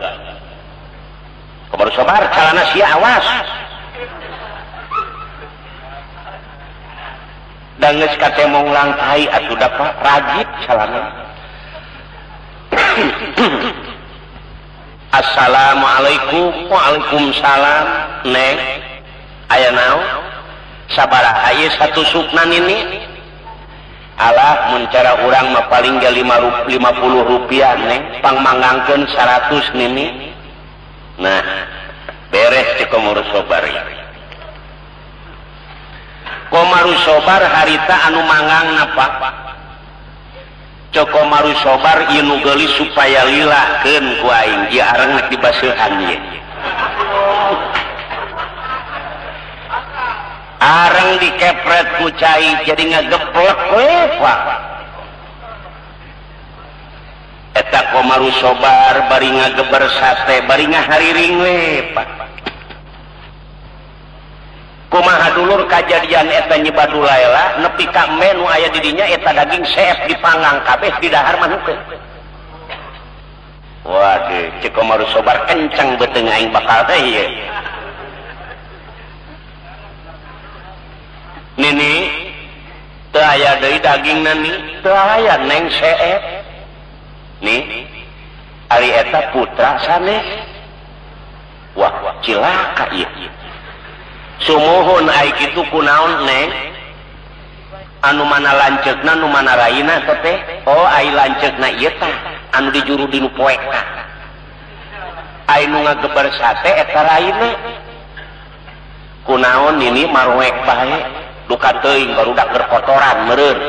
Komaru Sobar calana sia awas dan geus katemong langkai atuh dapat rajib calana Assalamualaikum. Waalaikumsalam. Neng aya naon sabaraha ieu satu sukna nini alah mun cara urang mah paling ge 50 rupiah neng pangmangangkeun 100 nini nah beres cek Komaru Sobar Komaru Sobar harita anu mangangna Pak cek Komaru Sobar ieu nu geulis supaya lilakeun ku aing ieu areng nek dibaseuhan ieu areng dikepret ku cai jadi ngageplek we Pak eta Komaru Sobar bari ngageber sate bari ngahariring we Pak kumaha dulur kajadian eta nyebadu laela nepi ka menu aya di dinya eta daging seef dipanggang kabeh di dahar manukeun waduh cek Komaru Sobar kencang beuteung aing bakal teh ieu nini teu aya deui dagingna ni teu aya neng seef nih ari eta putra sanes wah cilaka ieu sumuhun ai kitu kunaon neng anu mana lanceukna nu mana raina teh oh ai lanceukna ieu tah anu dijuru di nu poek tah ai nu ngageber sate eta raina kunaon ini marwek bae duka teuing barudak keur kotoran meureun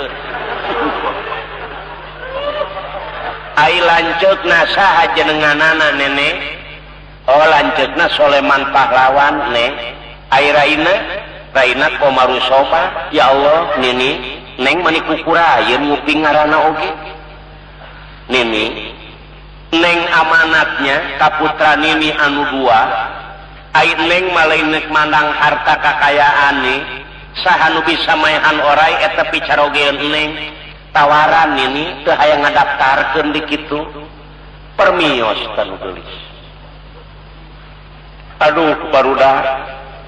ai lanceukna saha jenenganana nenek oh lanceukna Soleman Pahlawan neng ai raina Komaru Sobar ya Allah nini neng mani kukurayeun nguping ngaranna oge nini neng amanatnya kaputra nini anu dua ai neng malainek mandang harta kakayaan ni saha nu bisa maehan orai eta picarogeun neng tawaran nini teu hayang ngadaftarkeun di kitu permios tanu geulis aduh barudak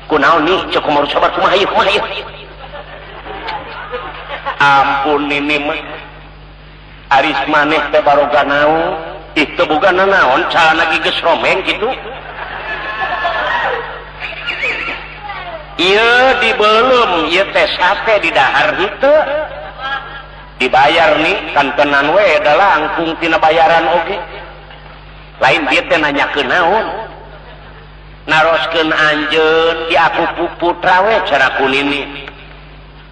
kunaon nih cek Komaru Sobar kumaha ieu ampun nini mah aris maneh teh baroga naon ih teu boga naon calana ge geus romeng kitu ieu dibeulem ieu teh sate di dahar henteu dibayar nih kantenan we da langkung tina bayaran oge lain dieu teh nanyakeun naon naroskeun anjeun di aku putra we cara kunini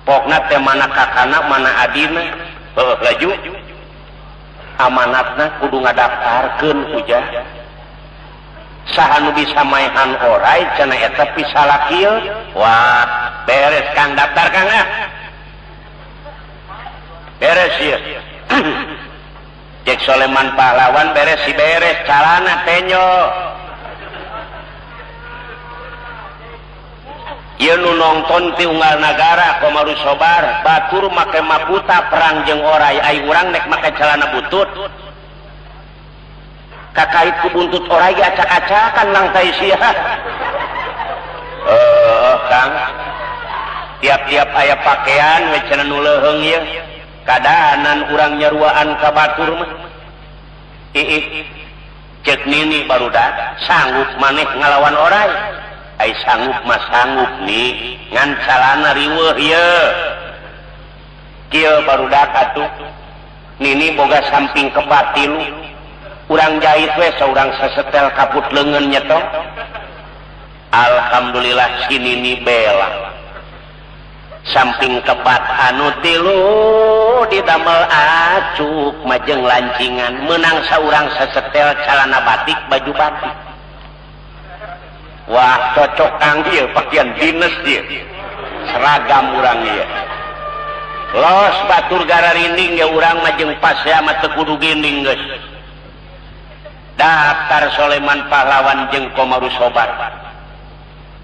pokna teh mana kakana mana adina heuh laju amanatna kudu ngadaftarkeun ujah saha nu bisa maehan orai cenah eta pisalakil wah beres Kang daftar Kang beres ieu cek Soleman Pahlawan beres si beres calana tenyo ieu nu nongton ti unggal nagara Komaru Sobar batur make maputa perang jeung orai ai urang nek make calana butut kakait ku buntut orai ge acak-acakan nang tai sia Kang tiap-tiap aya pakaian we cenah nu leuheung ieu kadaanan urang nyaruaan ka batur mah cek nini barudak sanggup maneh ngalawan orai ai sanggup mah sanggup nih ngan calana riweuh ieu kieu barudak atuh nini boga samping kebat tilu urang jahit we saurang sasetel kaput leungeun nyetong alhamdulillah si nini bela samping kebat anu tilu didamel acuk majeng lancingan menang saurang sasetel calana batik baju batik wah cocok kang ieu pakaian dinas ieu seragam urang ieu los batur gara rinding ya urang mah jeung pasea mah teu kudu ginding geus daftar Soleman Pahlawan jeung Komarus Sobar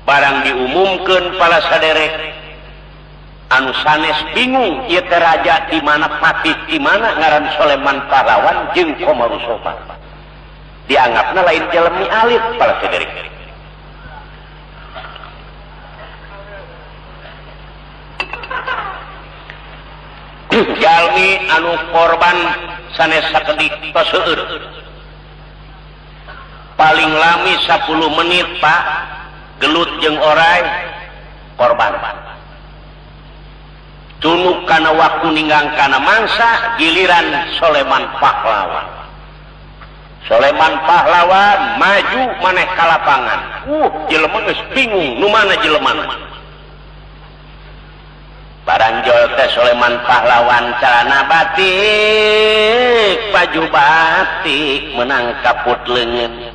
barang diumumkeun pala saderek anu sanes bingung ieu teh raja di mana patih di mana ngaran Soleman Pahlawan jeung Komarus Sobar dianggapna lain jelemi alit pala saderek jalmi anu korban sanes sakedik tos seueur paling lami 10 menit Pak gelut jeung oray korban tunuk kana waktu ninggang kana mangsa giliran Soleman Pahlawan maju maneh ka lapangan jelema geus bingung nu mana jelemana baranjol teh Soleman Pahlawan calana batik baju batik menang kaput leungeun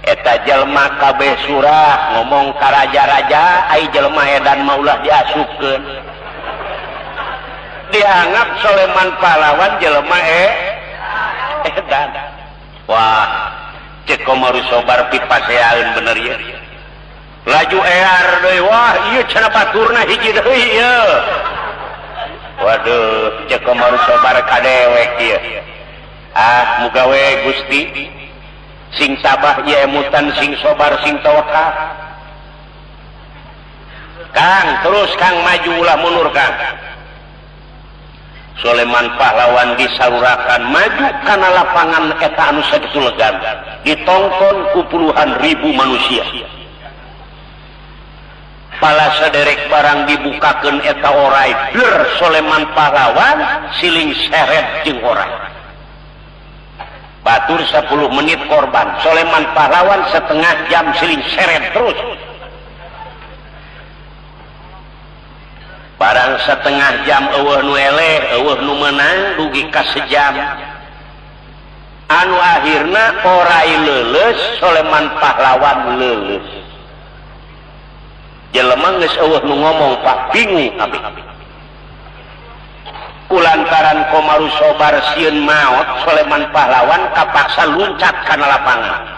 eta jelema kabeh surah ngomong ka raja-raja ai jelema edan mah ulah diasupkeun dianggap Soleman Pahlawan jelema edan wah cek Komarus Sobar pipaseaeun bener ieu laju ear deui wah ieu cenah baturna hiji deui ieu waduh cek Komarus Sobar kadewek ieu muga we Gusti sing tabah ieu emutan sing sobar sing tawakal Kang terus Kang maju ulah mundur Kang Soleman Pahlawan disalurakan maju kana lapangan eta anu sakitu legan ditongkon ku puluhan ribu manusia pala saderek barang dibukakeun eta oray ber Soleman Pahlawan siling seret jeung oray batur 10 menit korban Soleman Pahlawan setengah jam siling seret terus barang setengah jam eueuh nu eleh eueuh nu meunang dugi ka sejam anu akhirna oray leuleus Soleman Pahlawan leuleus jelema geus eueuh nu ngomong Pak bingung abi kulantaran Komarus Sobar sieun maot Soleman Pahlawan kapaksa luncat kana lapangan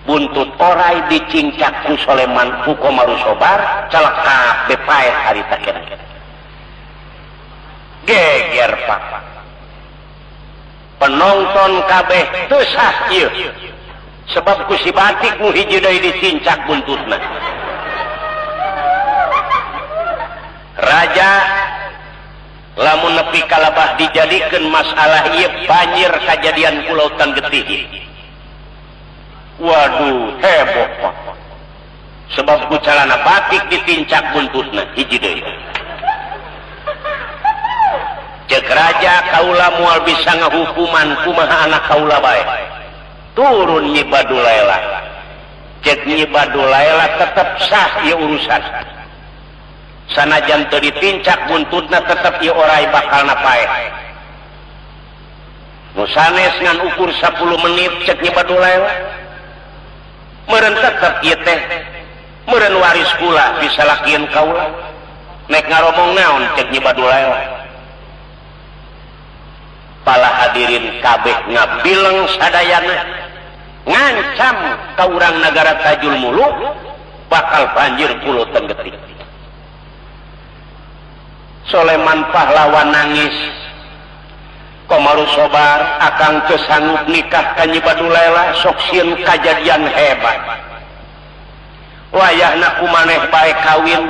buntut oray dicincak ku Soleman ku Komarus Sobar calaka bepaet harita kena geger Pak penonton kabeh teu sah ieu sebab ku si batik nu hiji deui dicincak buntutna raja lamun nepi kalabah dijadikeun masalah ieu banjir kajadian ku Lautan Getih waduh heboh Pak sebab ku calana batik ditincak buntutna hiji deui cek raja kaula moal bisa ngahukuman kumaha anak kaula bae turun Nyi Badulaila cek Nyi Badulaila tetep sah ieu urusan sanajan teu ditincak buntutna tetep ieu oray bakal napae nu sanes ngan ukur 10 menit cek Nyi Badulaila meureun tetep ieu teh meureun waris kula disalakieun kaula nek ngaromong naon cek Nyi Badulaila pala hadirin kabeh ngabileng sadayana ngancam ka urang nagara Tajul Muluk bakal banjir ku Lautan Getih Soleman Pahlawan nangis Komarus Sobar akang teu sanggup nikah ka Nyi Badulaila sok sieun kajadian hebat wayahna kumaneh bae kawin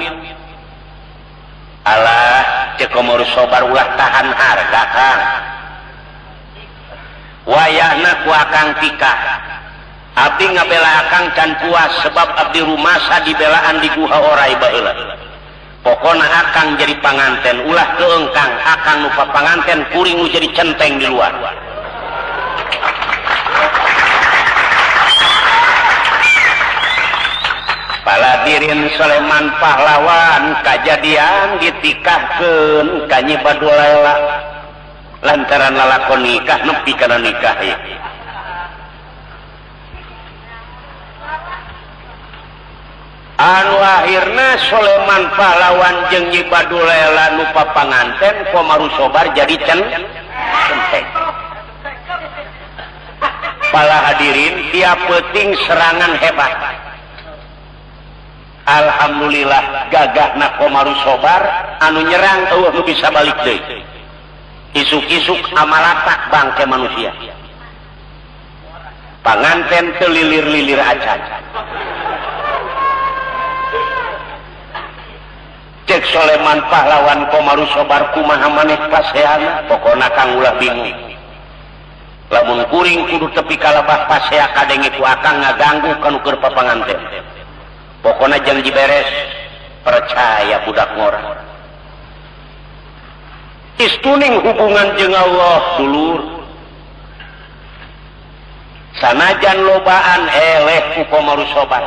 alah cek Komarus Sobar ulah tahan harga Kang wayahna ku akang tikah abdi ngabela akang can puas sebab abdi rumasa dibelaan di guha oray baheula pokona akang jadi panganten ulah keengkang akang nupa panganten kuring nu jadi centeng di luar paladirin Soleman Pahlawan kajadian ditikahkeun ka Nyi Badulaila lantaran lalakon nikah nepi kana nikah ya anu akhirna Soleman Pahlawan jeung Nyi Badulela nu papanganten Komaru Sobar jadi centeng. Para hadirin, dia penting serangan hebat. Alhamdulillah gagahna Komaru Sobar anu nyerang eueuh nu bisa balik deui. Isuk-isuk amalatak bangke manusia. Panganten teu lilir-lilir acan. Cek Soleman Pahlawan Komaru Sobar kumaha maneh paseana, pokona kang ulah bingung. Lamun kuring kudu tepi kalabah pasea kadenge ku akang ngaganggu kanu keur papanganten. Pokona janji beres, percaya budak ngora. Istuning hubungan jeung Allah dulur. Sanajan lobaan eleh ku Komaru Sobar.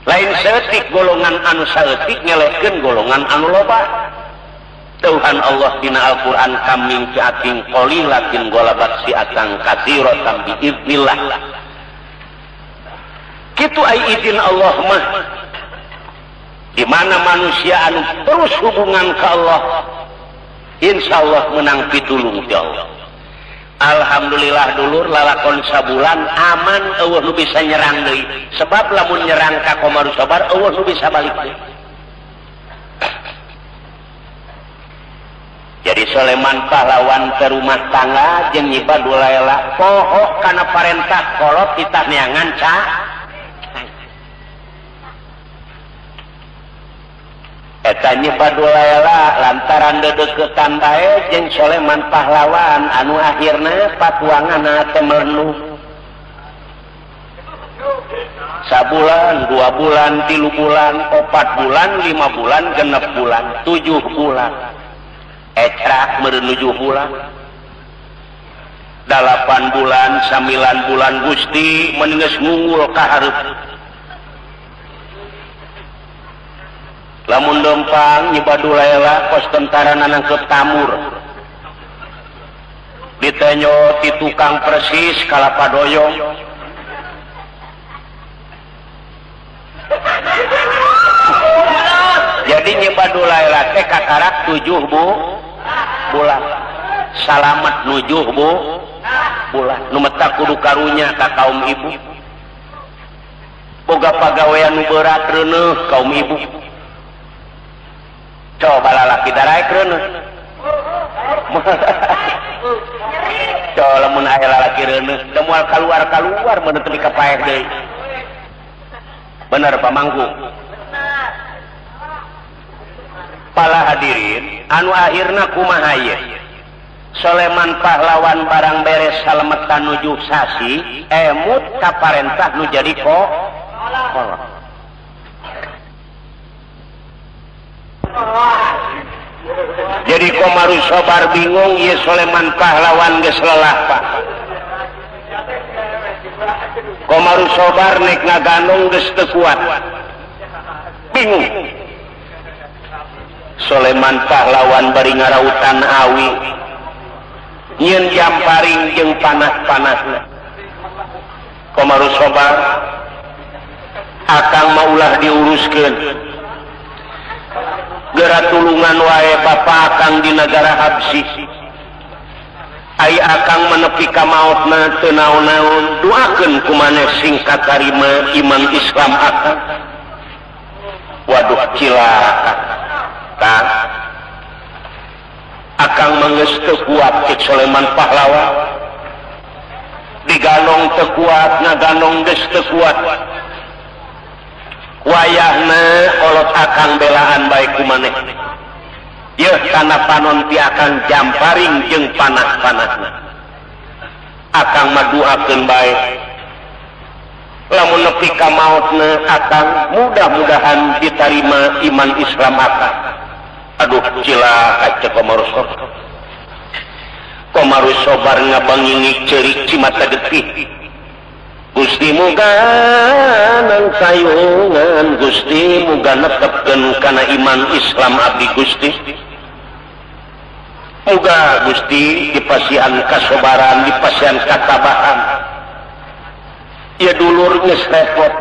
Lain seetik golongan anu saeutik ngelehkeun golongan anu loba. Tuhan Allah dina Al-Quran kaming fi'atin qalilatin ghalabat fi'atan katsiratan biiznillah. Kitu ai izin Allah mah. Di mana manusia anu terus hubungan ka Allah, insyaallah menang pitulung ti Allah. Alhamdulillah dulur lalakon sabulan aman eueuh nu bisa nyerang deui. Sebab lamun nyerang ka Komaru Sobar eueuh nu bisa balik deui. Jadi Soleman Pahlawan ke rumah tangga jeung Nyi Badulela poho kana parentah kolot titah neangan ca. Eta Nyi Badulela lantaran dedeketan bae jeung Soleman Pahlawan anu akhirna patuanganna teh melenung. Sabulan, 2 bulan, 3 bulan, 4 bulan, 5 bulan, 6 bulan, 7 bulan. Ecrak menuju bulan 8 bulan 9 bulan Gusti meninges ngunggul kaharep lamun dempang Nyi Badulela pos tentara nanangkep tamur ditenyo ti tukang persis kalapadoyong jadi Nyi Badulela teh kakarak 7 bulan salamet nujuh bulan nu meta kudu karunya ka kaum ibu boga pagawean nu berat reuneuh kaum ibu coba lalaki daraek reuneuh coba lamun aya lalaki reuneuh da moal kaluar bener teu kapaeh deui bener pamangku. Para hadirin anu akhirna kumaha ieu Soleman Pahlawan barang beres salemetan nuju sasi emut ka parentah nu jadi kolot. Jadi Komaru Sobar bingung ieu Soleman Pahlawan geus lelah Pak. Komaru Sobar nek ngagandong geus teu kuat. Bingung. Soleman Pahlawan bari ngarautan awi nyeun jamparing jeung panas-panasna. Komaru Sobar akang mah ulah diuruskeun geura tulungan wae bapa akang di negara Habsi ai akang menepi ka maotna teu naon-naon duakeun kumaneh sing katarima iman Islam akang. Waduh cilaka akang manggeus teu kuat cek Soleman Pahlawan digandong teu kuat ngagandong geus teu kuat wayahna kolot akang belaan bae kumaneh yeuh kana panon ti akang jamparing jeung panas-panasna akang mah duakeun bae lamun nepi ka maotna akang mudah-mudahan ditarima iman Islam akang. Aduh cilaka cek Komaru Sobar. Komaru Sobar ngabangini ceurik cimata getih. Gusti muga nang sayungan Gusti muga netepkeun kana iman Islam abdi Gusti. Muga Gusti dipasihan kasobaran, dipasihan katabahan. Ya dulur geus repot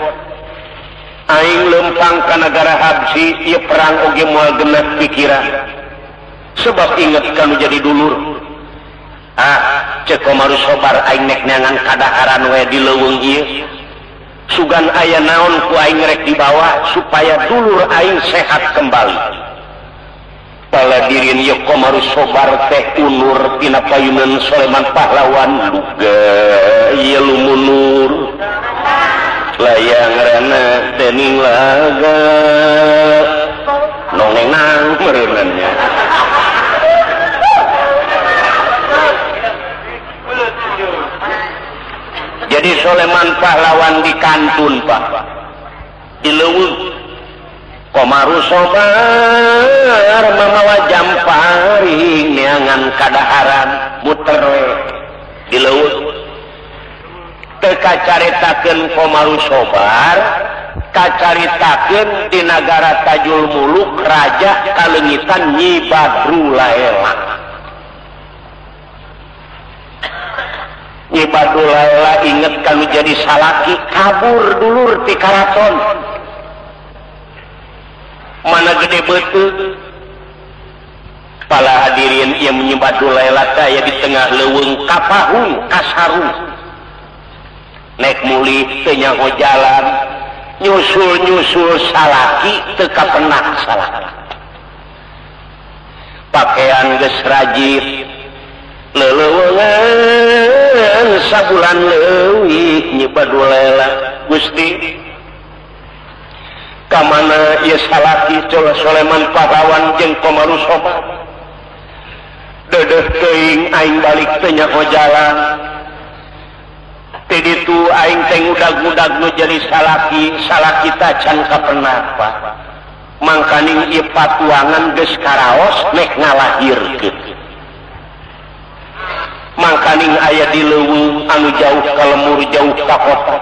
aing lempang ka negara Habsi ieu perang oge moal genep pikiran sebab inget kanu jadi dulur cek Komaru Sobar aing nek neangan kadaharan we di leuweung ieu sugan aya naon ku aing rek dibawa supaya dulur aing sehat kembali paladirin ieu Komaru Sobar teh unur tina payunan Soleman pahlawan duga ieu lumunur layang rana dening laga nongenang mereunannya jadi Soleman pahlawan di kantun Pak di leuweung Komaru Sobar mamawa jamparing neangan kadaharan muter we di leuweung teu kacaritakeun Komaru Sobar kacaritakeun di nagara Tajul Muluk raja kalengitan Nyi Badrulaela Nyi Badrulaela inget kanu jadi salaki kabur dulur ti karaton mana gede beuteuh pala hadirin ieu Nyi Badrulaela aya di tengah leuweung kapahung kasarung nek mulih teu nyaho jalan nyusul salaki teu kapenak salaki pakaian geus rajit leuleungan sabulan leuwih Nyi Badrulaela Gusti kamana ieu salaki Soleman pahlawan jeung Komaru Sobar deudeuh teuing aing balik teu nyaho jalan teh ditu aing teh ngudag-ngudag nu jadi salaki teh can kapenak Pak mangkaning ieu patuangan geus karaos nek ngalahirkeun mangkaning aya di leuweung anu jauh ka lemur jauh ka kota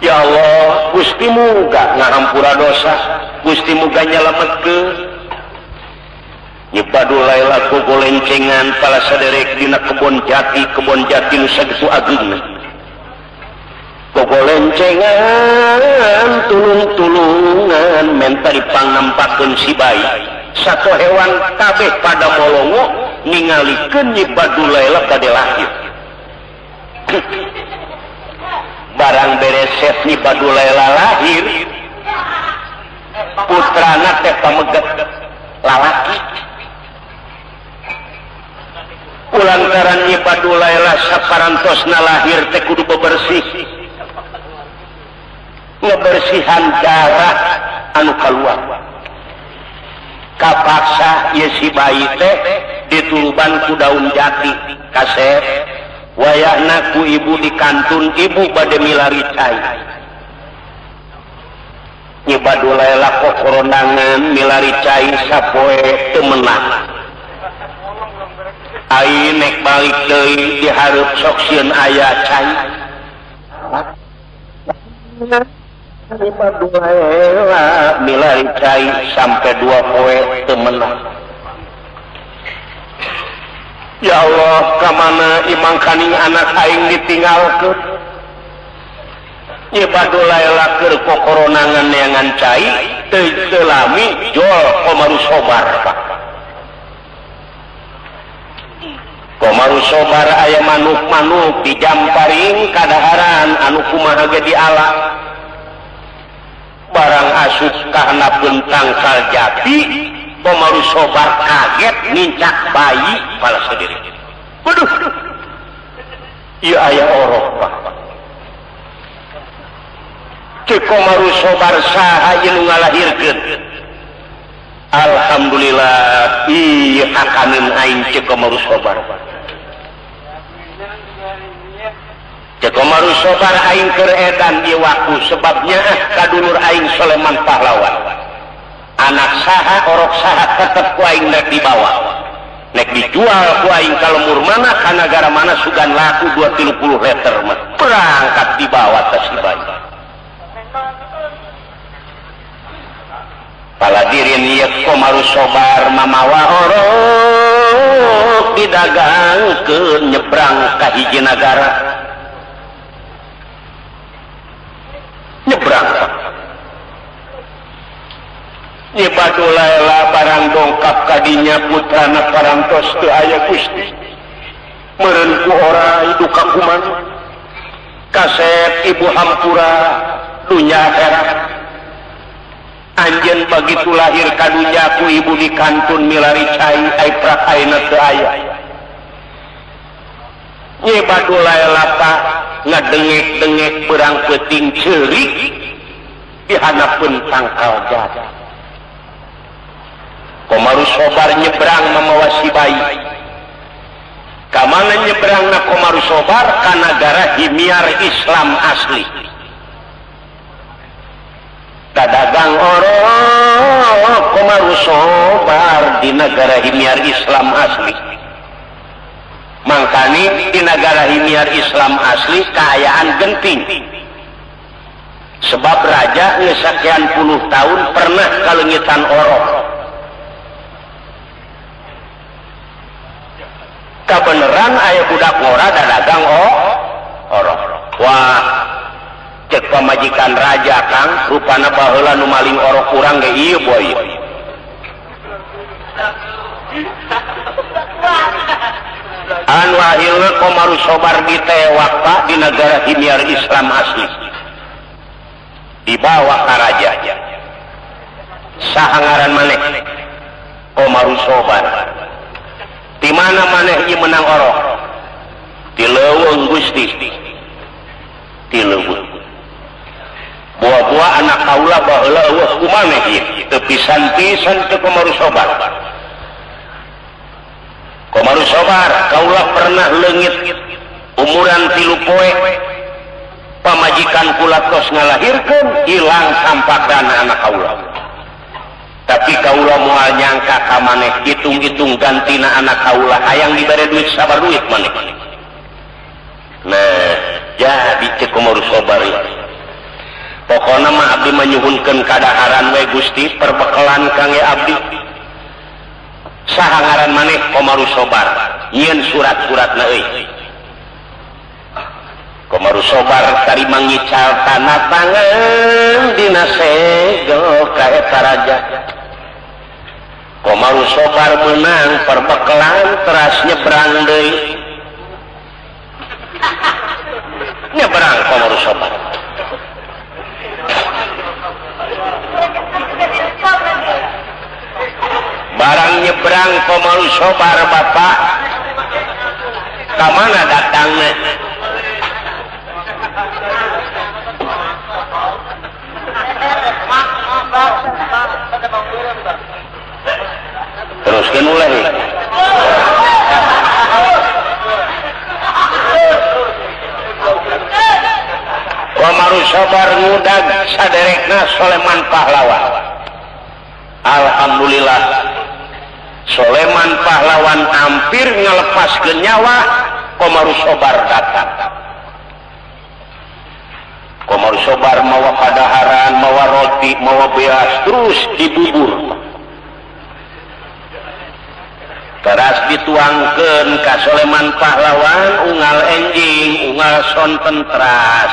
ya Allah Gusti muga ngahampura dosa Gusti muga nyalametkeun Nyi Badrulaela gogolencengan pala saderek dina kebon jati nu sagetu ageungna gogolencengan tulung-tulungan menta dipangnampakeun si bayi satu hewan kabeh pada molongo ningalikeun Nyi Badrulaela bade lahir barang bereset Nyi Badrulaela lahir putrana teh pameget lalaki ulantaran Nyi Badrulaela saparantosna lahir teh kudu bebersih ngebersihan darah anu kaluar kapaksa ieu si bayi teh dituluban ku daun jati kaset wayahna ku ibu di kantun ibu bade milari cai Nyi Badrulaela kokorondangan milari cai sapoe teu meunang ai nek balik deui dihareup sok sieun aya cai Nyi Badrulaela milari cai sampai 2 poe teu meunang ya Allah kamana imang kaning anak aing ditinggalkeun Nyi Badrulaela keur kokoronangan neangan cai teu lami jol Komaru Sobar Pak Komaru Sobar aya manuk-manuk dijamparing kadaharan anu kumaha ge diala barang asup ka bentang kal jati Komaru Sobar kaget nincak bayi pala sadiri waduh ieu aya orok Pak cek Komaru Sobar saha anu ngalahirkeun alhamdulillah ieu hakaneun aing cek Komaru Sobar cek Komaru Sobar aing keur edan ieu waktu sebabnya kadulur aing Soleman pahlawan anak saha orok saha tetep ku aing rek dibawa nek dijual ku aing ka lemur mana ka nagara mana sugan laku 2-30 liter mah berangkat dibawa teh si bayi paladirin ieu Komaru Sobar mamawa orok didagangkeun nyebrang ka hiji nagara Nyebadulaela barang dongkap kadinya putrana parantos teu aya Gusti meureun ku orai duka kumaha kasep ibu hampura dunya akhirat anjeun bagitu lahir ka dunya ku ibu di kantun milari cai ai prakaina teu aya nyebadulaela ta ngadengek-dengek berang peuting ceurik di hanapeun tangkal jagat Komaru Sobar nyebrang mamawa si bayi kamana nyebrang na Komaru Sobar ka negara himiar Islam asli kadagang oro Komaru Sobar di negara himiar Islam asli mangkani di negara himiar Islam asli kaayaan genting sebab raja ngesakian puluh tahun pernah kalengitan oro kabeneran aya budak ngora dadagang oro wah cek pamajikan raja kang rupana baheula nu maling oro kurang ge ieu boy anu ahilna Komaru Sobar ditewak Pak di negara himiar Islam asli dibawa ka raja saha ngaran maneh Komaru Sobar di mana maneh ieu menang oroh di leuweung Gusti di leuweung buah-buah anak kaula baheula eueuh kumaneh ieu teu pisan-pisan teu Komaru Sobar Komaru Sobar kaula pernah leungit umuran 3 poe pamajikan kula tos ngalahirkeun ilang sampakrana anak kaula tapi kaula moal nyangka ka maneh hitung-hitung gantina anak kaula hayang dibere duit sabar duit maneh nah jadi cek Komaru Sobar pokona mah abdi manyuhunkeun kadaharan we Gusti perbekalan kangge abdi saha ngaran maneh Komaru Sobar nyieun surat-suratna euy Komaru Sobar tari mangical tanda tangan dina segel ka eta raja Komaru Sobar menang perbekalan teras nyebrang deui nyebrang Komaru Sobar barang nyebrang Komaru Sobar bapak ka mana datangna teruskeun ulah Komaru Sobar ngudag saderekna Soleman Pahlawan alhamdulillah Soleman Pahlawan hampir ngalepaskeun nyawa Komaru Sobar datang Komaru Sobar mawa kadaharan mawa roti mawa beas terus dibubur teras dituangkeun ka Soleman Pahlawan unggal enjing unggal sonten teras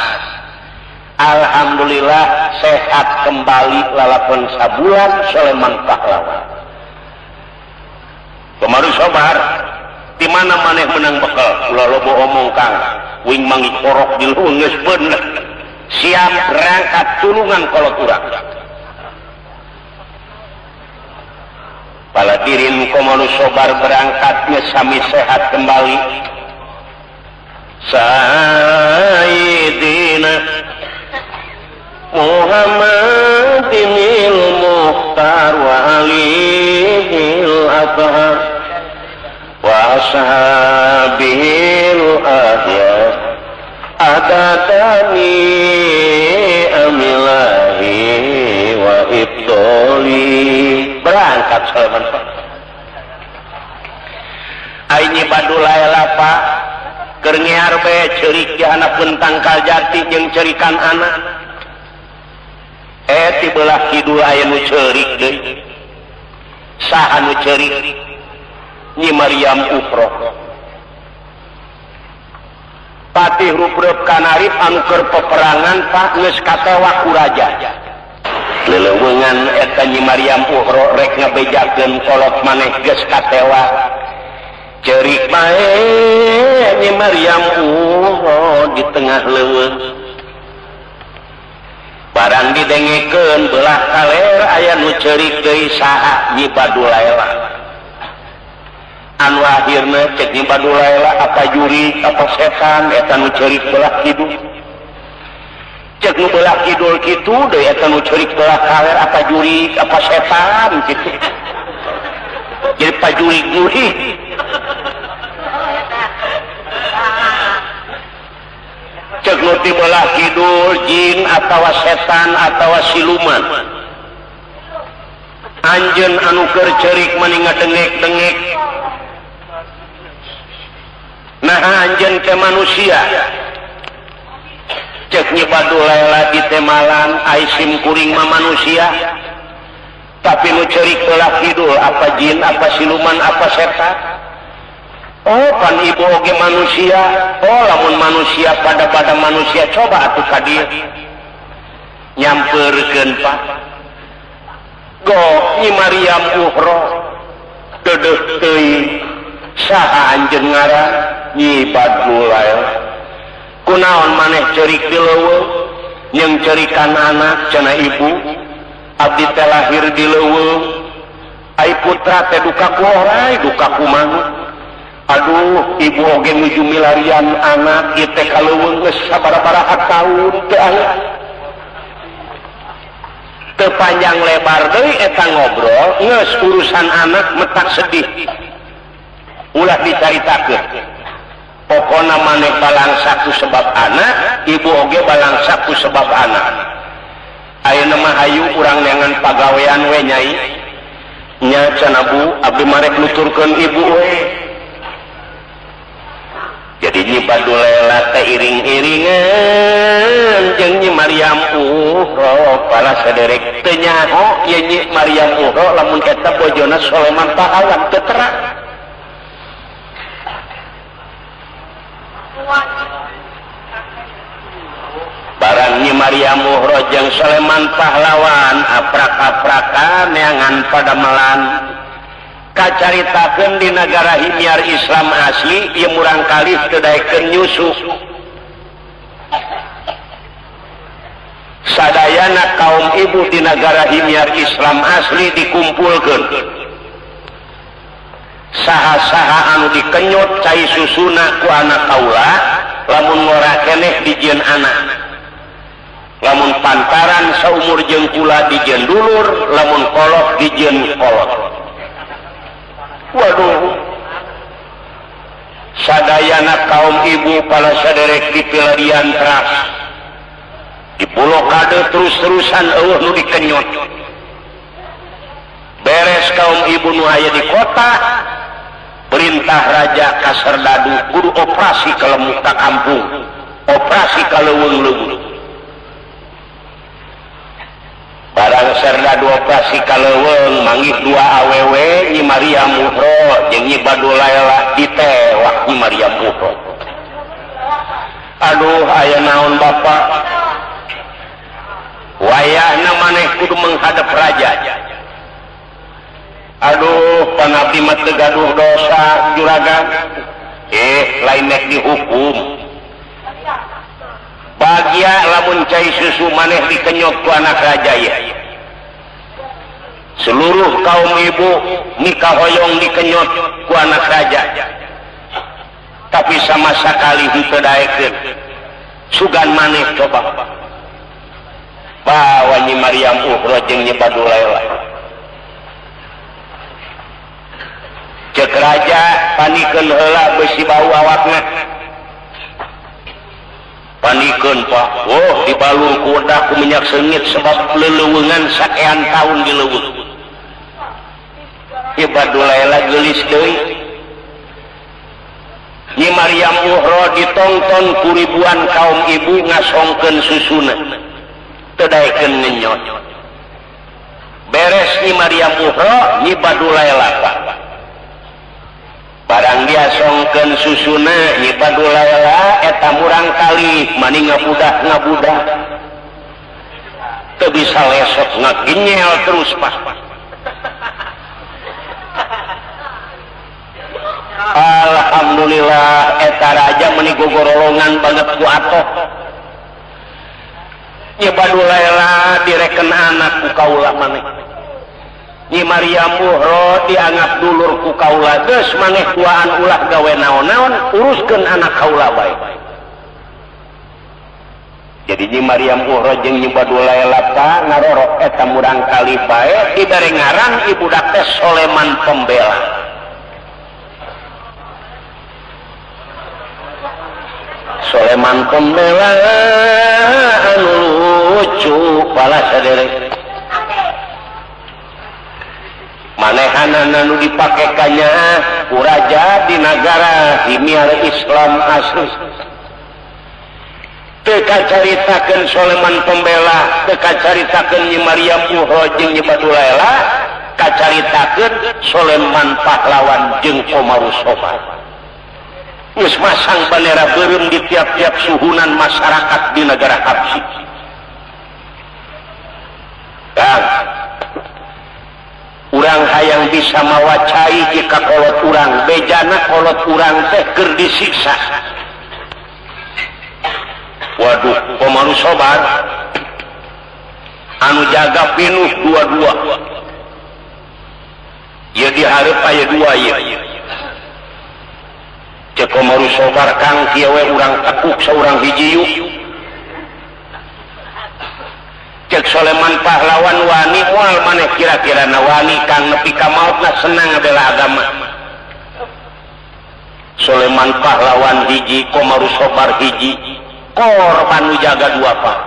alhamdulillah sehat kembali lalapan sabulan Soleman Pahlawan Komaru Sobar di mana maneh menang bekal ulah loba omong kang wing mangi korok di leuweung geus bener siap berangkat tulungan kolot urang paladirin Komaru Sobar berangkatnya sami sehat kembali Sayyidina Muhammadinil Mukhtar wa alihil athhar wa ashabihil ahyar adatani amilahi wa ibtoli berangkat Soleman aini badulaela Pak keur ngear be ceurik jahanapeun tangkal jati jeung ceurikan anak ti belah kidul aya nu ceurik deui saha nu ceurik Nyi Maryam Ukhroh patih rupreup kanarip anu keur peperangan Pak geus katewa ku raja lelewengan eta Nyi Maryam Uhro rek ngabejakeun kolot maneh geus katewa ceurik bae Nyi Maryam Uhro di tengah leuweung barang didengekeun belah kaler aya nu ceurik deui saha Nyi Badulaila anu akhirna cek Nyi Badulaila apa juri apa setan eta nu ceurik belah kidul cek nu belah kidul kitu deui eta nu ceurik belah kaler apa juri apa setan kitu jadi pajuri-juri cek nu ti belah kidul jin atawa setan atawa siluman anjeun anu keur ceurik mani ngadengek-dengek nah anjeun ke manusia cek Nyi Badulaila di temalan aisim kuring mah manusia tapi nu ceurik belah kidul apa jin apa siluman apa setan oh pan ibu oge manusia oh lamun manusia pada manusia coba atuh ka dieu nyampeurkeun Pak go Nyi Maryam Uhro deudeuh teuing saha anjeun ngaran Nyi Badulaila kunaon maneh ceurik di leuweung yang ceurikan anak cenah ibu abdi teh lahir di leuweung ai putra teh duka ku oray duka ku manuk aduh ibu oge nuju milarian anak ieu teh ka leuweung geus sabaraha taun teu aya teu panjang lebar deui eta ngobrol geus urusan anak metak sedih ulah dicaritakeun pokona maneh balangsa ku sebab anak ibu oge balangsa ku sebab anak ayeuna mah hayu urang neangan pagawean we Nyai nya cenah Bu abdi marek nuturkeun ibu we jadi Nyi Badulaila teh iring-iringan jeung Nyi Maryam Uhro para saderek teu nyaho ye Nyi Maryam Uhro lamun eta bojona Soleman Pahlawan teu terang barang Nyi Maryam Uhro jeung Soleman Pahlawan aprak-aprakan neangan padamelan kacaritakeun di nagara himyar Islam asli ieu murang kalih teu daekeun nyusuh sadayana kaum ibu di nagara himyar Islam asli dikumpulkeun saha-saha anu dikenyot cai susuna ku anak kaula lamun ngora keneh dijieun anak lamun pantaran saumur jeung kula dijieun dulur lamun kolot dijieun kolot waduh sadayana kaum ibu pala saderek dipilarian teras di pulau kade terus-terusan eueuh nu dikenyot beres kaum ibu nu aya di kota perintah Raja Kaserdadu kudu operasi ka lemu ka kampung operasi ka leuweung-leuweung barang Serdadu operasi ka leuweung manggih dua awewe Nyi Maryam Uhro jeung Nyi Badulaila ditewak Nyi Maryam Uhro aduh aya naon Bapak wayahna maneh kudu menghadap raja aduh panabdi mah teu gaduh dosa juragan lain nek dihukum bahagia lamun cai susu maneh dikenyot ku anak raja ya seluruh kaum ibu nikah hoyong dikenyot ku anak raja tapi sama sakali henteu daekeun sugan maneh coba bawa Nyi Maryam Uhro jeung Nyi Badulaila cek raja panikeun heula besi bau awakna panikeun Pak dibalur ku wedah ku minyak seungit sebab leleuweungan sakean taun di leuweung Nyi Badulaila geulis deui Nyi Maryam Uhro ditongton ku ribuan kaum ibu ngasongkeun susuna teu daekeun ngenyot beres Nyi Maryam Uhro Nyi Badulaila Pak barang dia songkeun susuna Nyi Badulaila eta murang kali mani ngabudah teu teu bisa lesot ngaginyel terus Pak. Alhamdulillah eta raja meuni gogorolongan banget ku atoh. Nyi Badulaila direken anak ku kaula maneh. Nyi Maryam Muhro dianggap dulur ku kaula geus maneh tuaan ulah gawe naon-naon uruskeun anak kaula bae. Jadi Nyi Maryam Muhro jeung Nyi Badulaila ta ngarorok eta murang kali bae dibere ngaran ibudak teh Soleman Pembela. Soleman Pembela anu lucu pala saderek. Manehanan anu dipake kanya ku raja di negara himiar Islam asli. Teu kacaritakeun Soleman Pembela, teu kacaritakeun Nyi Maryam Muhro jeung Nyi Badulaila, kacaritakeun Soleman Pahlawan jeung Komarus Sobar. Geus masang bendera beureum di tiap-tiap suhunan masyarakat di negara Habsyi. Kang, urang hayang bisa mawacai jika kolot urang, bejana kolot urang teh keur disiksa. Waduh, Komarus Sobar anu jaga pinuh dua-dua. Ieu dihareup aya dua ieu. Cek Komarus Sobar kang kieu we urang tekuk saurang hiji yuk. Cek Soleman Pahlawan wani moal maneh kira-kira na wani kang nepi ka maotna senang ngabela agama. Soleman Pahlawan hiji, Komarus Sobar hiji. Korban nu jaga dua Pak.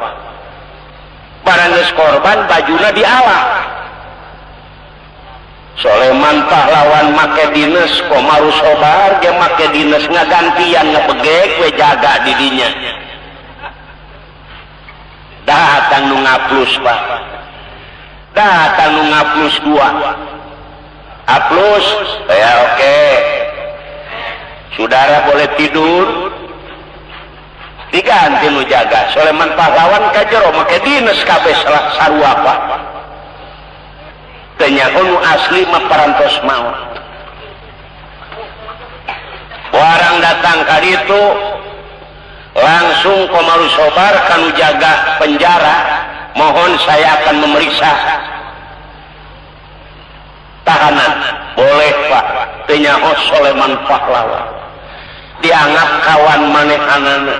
Barang geus korban bajuna dialah. Soleman Pahlawan make dinas, Komarus Sobar ge make dinas ngagantian ngebegek we jaga di dinya. Datang nu ngaplus Pak. Datang nu ngaplus dua. Aplus, ya oke. Saudara boleh tidur. Diganti nu jaga. Soleman Pahlawan ka jero make dinas kabeh sarua Pak. Teu nu asli mah parantos maot. Warang datang ka ditu langsung Komarus Sobar kanu jaga penjara, mohon saya akan memeriksa tahanan. Boleh Pak. Teu nyaho Soleman Pahlawan. Dianggap kawan manehanana.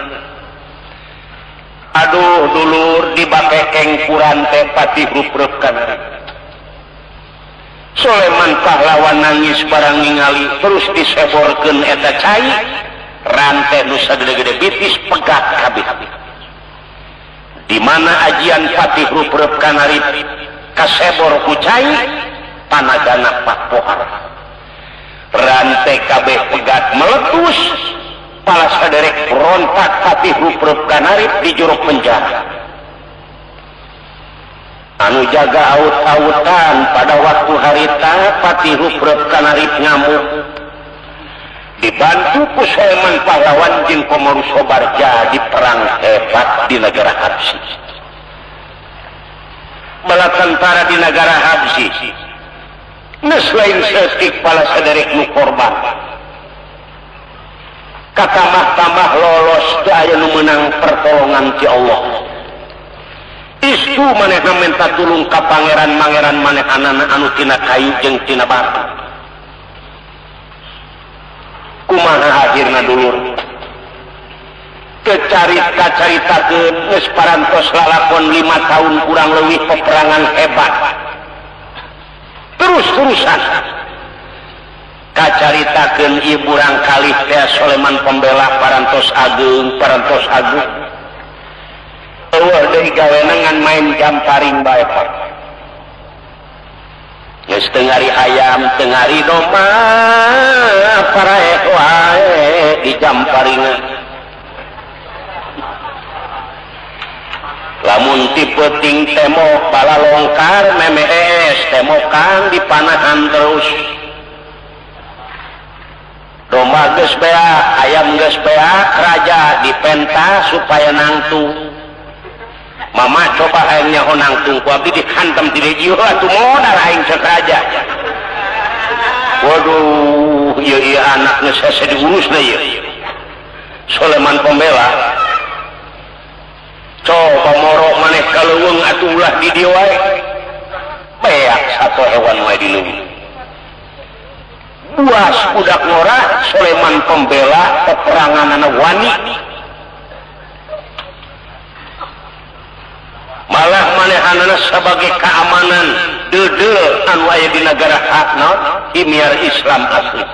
Aduh dulur dibakekeng kuran teh pati ruprep kana. Soleman Pahlawan nangis barang ningali terus diseborkeun eta cai rante nu sagede-gede bitis pegat kabeh. Di mana ajian pati ruprep kana kasebor ku cai panagana Pak Pohar. Rante kabeh pegat meletus. Pala saderek rontak pati ruprep kanarip di juru penjara. Anu jaga aut-autan pada waktu harita pati ruprep kanarip ngamuk. Dibantu ku Soleman Pahlawan jeung Komarus Sobar jadi perang hebat di negara Habsyi. Bala tentara di negara Habsyi geus lain setik pala saderek nu korban. Katamah-tamah lolos teu aya nu meunang pertolongan ti Allah. Istu manehna minta tulung ka pangeran-mangeran manehanana anu tina kayu jeung tina batu. Kumaha akhirna dulur? Kacaritakeun geus parantos lalakon 5 tahun kurang leuwih peperangan hebat. Terus-terusan kacaritakeun ieu burang kalih teh Soleman Pembela parantos ageung. Eueuh deui gawena ngan main jamparing bae Pak. Geus teu ngari hayam, teu ngari domba, paraeh wae di jamparingan. Lamun ti peuting temok bala longkar memees temokan dipanahan terus. Domba geus beak, ayam geus beak, raja dipenta supaya nangtu. Mama coba hayangnya honang tungku abdi dihantam di regiyo atuh modal aing cek aja. Waduh, iya anaknya saya diurus na ya. Soleman Pembela. Coba moro maneh kaleuweung atuh ulah di dieu wae. Beak satu hewan wae di leuweung. Buas budak ngora Soleman Pembela peperanganana wani. Malah manehanana sebagai keamanan dedel anu aya di negara naon imiar Islam asli.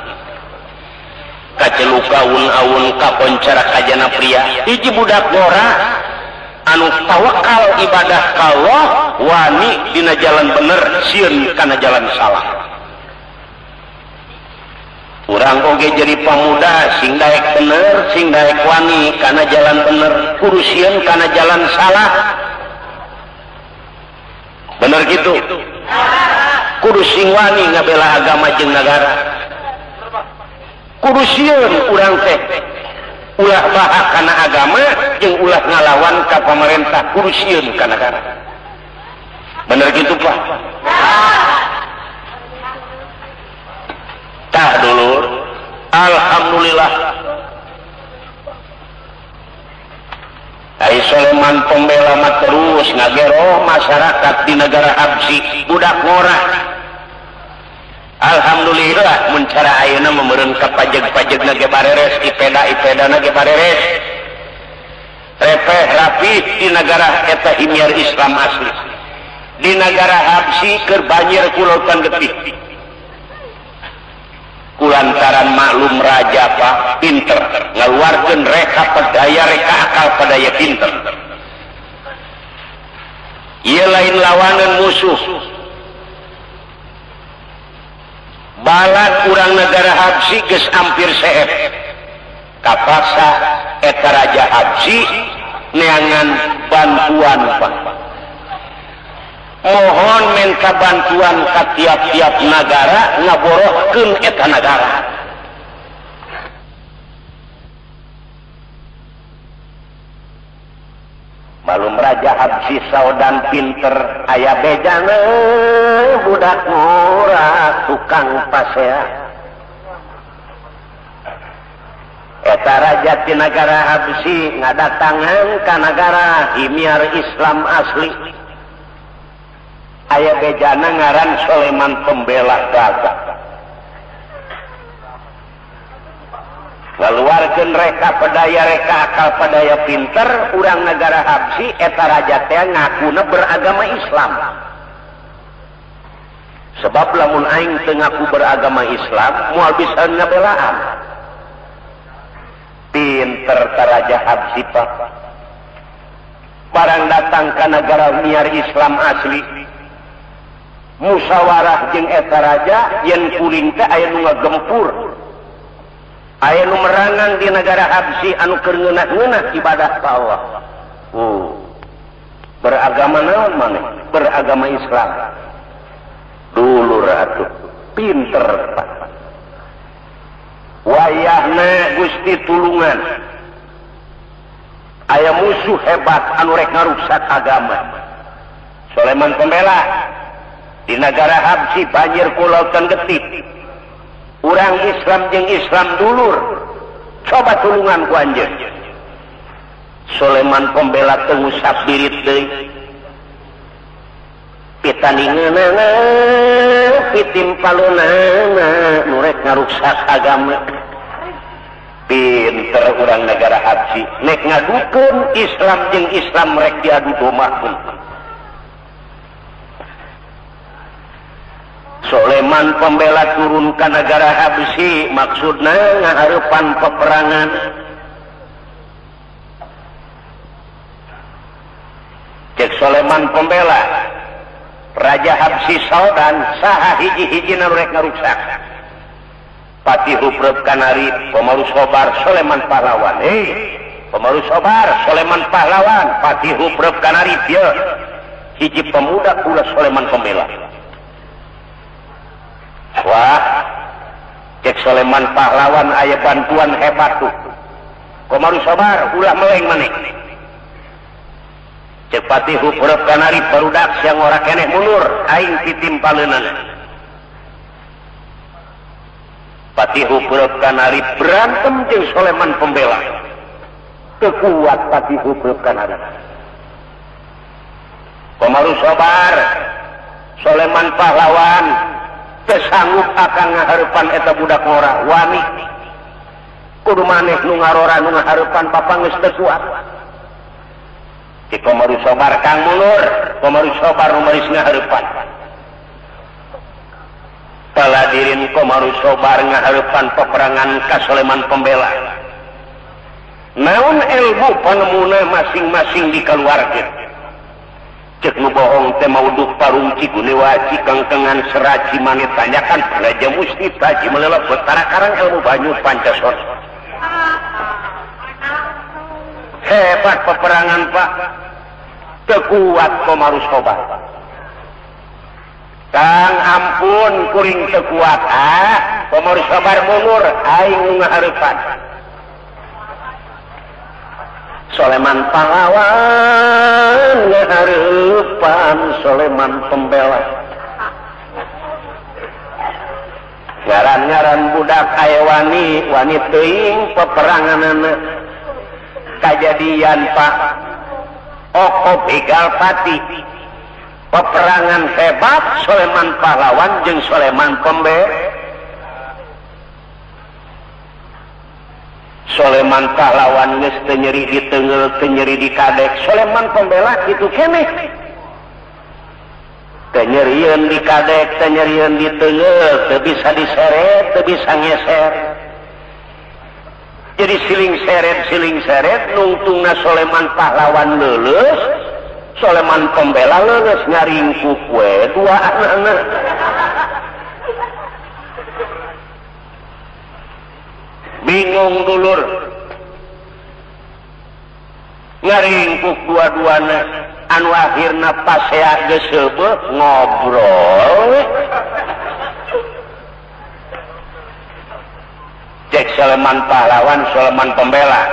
Kaceluk kaun-aun kaponcara kajana pria hiji budak ngora anu tawakal ibadah ka Allah wani dina jalan bener sieun kana jalan salah. Urang oge jadi pamuda sing daek bener sing daek wani kana jalan bener kudu sieun kana jalan salah. Bener gitu. Kudu sing wani ngabela agama jeung negara. Kudu sieun urang teh ulah bahak kana agama jeung ulah ngalawan ka pamarentah kudu sieun ka negara. Bener gitu Pak. Tah dulur, alhamdulillah. Ai Soleman Pembela mah terus ngagero masyarakat di negara Habsyi budak ngora. Alhamdulillah mun cara ayeuna memeureun ka pajeg-pajegna ge bareres, ipeda-ipedana ge bareres. Repeh rapi di negara eta imiar Islam asli. Di negara Habsyi keur banjir kulautan getih. Kulantaran maklum raja Pak pinter ngaluarkeun reka pedaya reka akal pedaya pinter. Ieu lain lawanan musuh. Balat urang negara Habsyi geus ampir seep. Kapaksa eta raja Habsyi neangan bantuan Pak. Mohon minta bantuan ke tiap-tiap negara ngaborohkeun eta negara. Malum raja Habsyi saudan pinter aya bejana budak murah tukang pasea. Eta raja di negara Habsyi ngadatangan ka negara imiar Islam asli. Aya bejana ngaran Soleman Pembela Gagah. Ngaluarkeun reka pedaya reka akal pedaya pinter urang negara Habsyi eta raja teh ngakuna beragama Islam. Sebab lamun aing teu ngaku beragama Islam moal bisa ngabelaan. Pinter ta raja Habsyi Pak. Barang datang ka negara miar Islam asli musyawarah jeung eta raja yen kuring teh aya nu ngagempur aya nu merangan di negara Habsyi anu keur ngeunah-ngeunah ibadah ka Allah. Beragama naon maneh? Beragama Islam. Dulur atuh pinter Pak. Wayahna Gusti tulungan. Aya musuh hebat anu rek ngaruksak agama. Soleman Pembela di negara Habsyi banjir kulautan getih. Urang Islam jeung Islam dulur. Coba tulungan ku anjeun. Soleman Pembela teu ngusap birit deui. Pitaningeunana pitimpaleunana nu rek ngaruksak agama. Pinter urang negara Habsyi nek ngadukeun Islam jeung Islam rek diadu domahkeun. Soleman Pembela turun ke negara Habsyi maksudna ngahareupan peperangan. Cek Soleman Pembela Raja Habsyi saudan saha hiji-hijina rek ngaruksak. Pati Huprep Kanari Pemalu Sobar Soleman Pahlawan. Pemalu Sobar Soleman Pahlawan Pati Huprep Kanari dia hiji pemuda pula Soleman Pembela. Wah, cek Soleman Pahlawan aya bantuan hebat tuh. Komaru Sobar ulah meleng maneh. cepati huprep kanari barudak yang ora keneh mundur aing titimpaleunana pati huprep kanari berantem jeung Soleman Pembela kekuat pati huprep kanari Komaru Sobar Soleman pahlawan kesanggup akan ngahareupan eta budak ngora wani kudu maneh nu ngarora nu ngahareupan papa geus teu kuat di Komaru Sobar kang mundur Komaru Sobar nu meris ngahareupan paladirin Komaru Sobar ngahareupan peperangan ka Soleman Pembela naon ilmu panemuna masing-masing dikaluarkeun cek nu bohong teh mauduk parungci gunewaci kangkengan seraci maneh tanyakan Raja Musti taji melelep betara karang ilmu banyu Pancasor hebat peperangan Pak tekuat Komaru Sobar kang ampun kuring tekuat Komaru Sobar mundur aing nu ngahareupan Soleman pahlawan ngahareupan Soleman Pembela ngaran-ngaran budak aya wani teuing peperanganana kajadian Pak Oko begal pati peperangan hebat Soleman pahlawan jeung Soleman Pembela Soleman pahlawan geus teu nyeri di teungeul teu nyeri di kadek Soleman Pembela kitu keneh teu nyerieun di kadek teu nyerieun di teungeul teu bisa diseret teu bisa ngeser jadi siling seret nungtungna Soleman pahlawan leuleus Soleman Pembela leuleus ngaringkuk we dua anana bingung dulur ngaringkuk dua-duana anu akhirna pasea geus seubeuh ngobrol cek Soleman pahlawan Soleman Pembela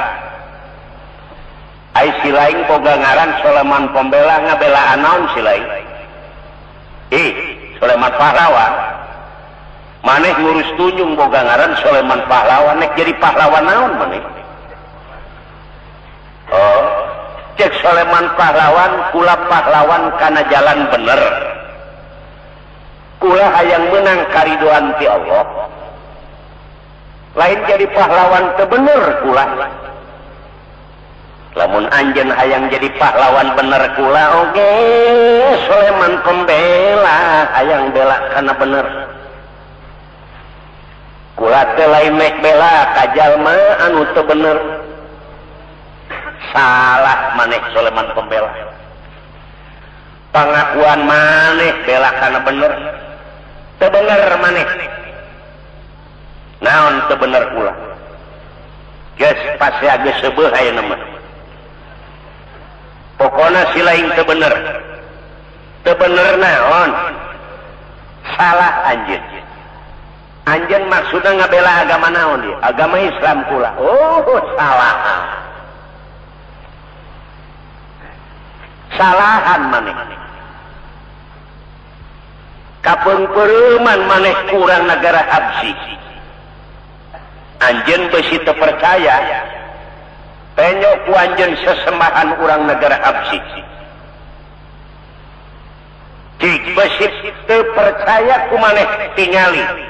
ai si laing boga ngaran Soleman Pembela ngabelaan naon si laing Soleman pahlawan maneh ngurus tunjung boga ngaran Soleman pahlawan nek jadi pahlawan naon maneh cek Soleman pahlawan kula pahlawan kana jalan bener kula hayang menang karidoan ti Allah lain jadi pahlawan teu bener kula lamun anjeun hayang jadi pahlawan bener kula oge Soleman Pembela hayang bela kana bener kula teh lain mek bela ka jalma anu teu bener salah maneh Soleman Pembela pangakuan maneh bela kana bener teu bener maneh naon teu bener kula geus pasti geus seubeuh ayeuna mah pokona si lain teu bener naon salah anjeun anjeun maksudna ngabela agama naon dia agama Islam kula salahan maneh kapeungpeureman maneh kurang negara Habsi anjeun beusi teu percaya penyok ku anjeun sesembahan urang negara Habsi cik beusi teu percaya ku maneh tingali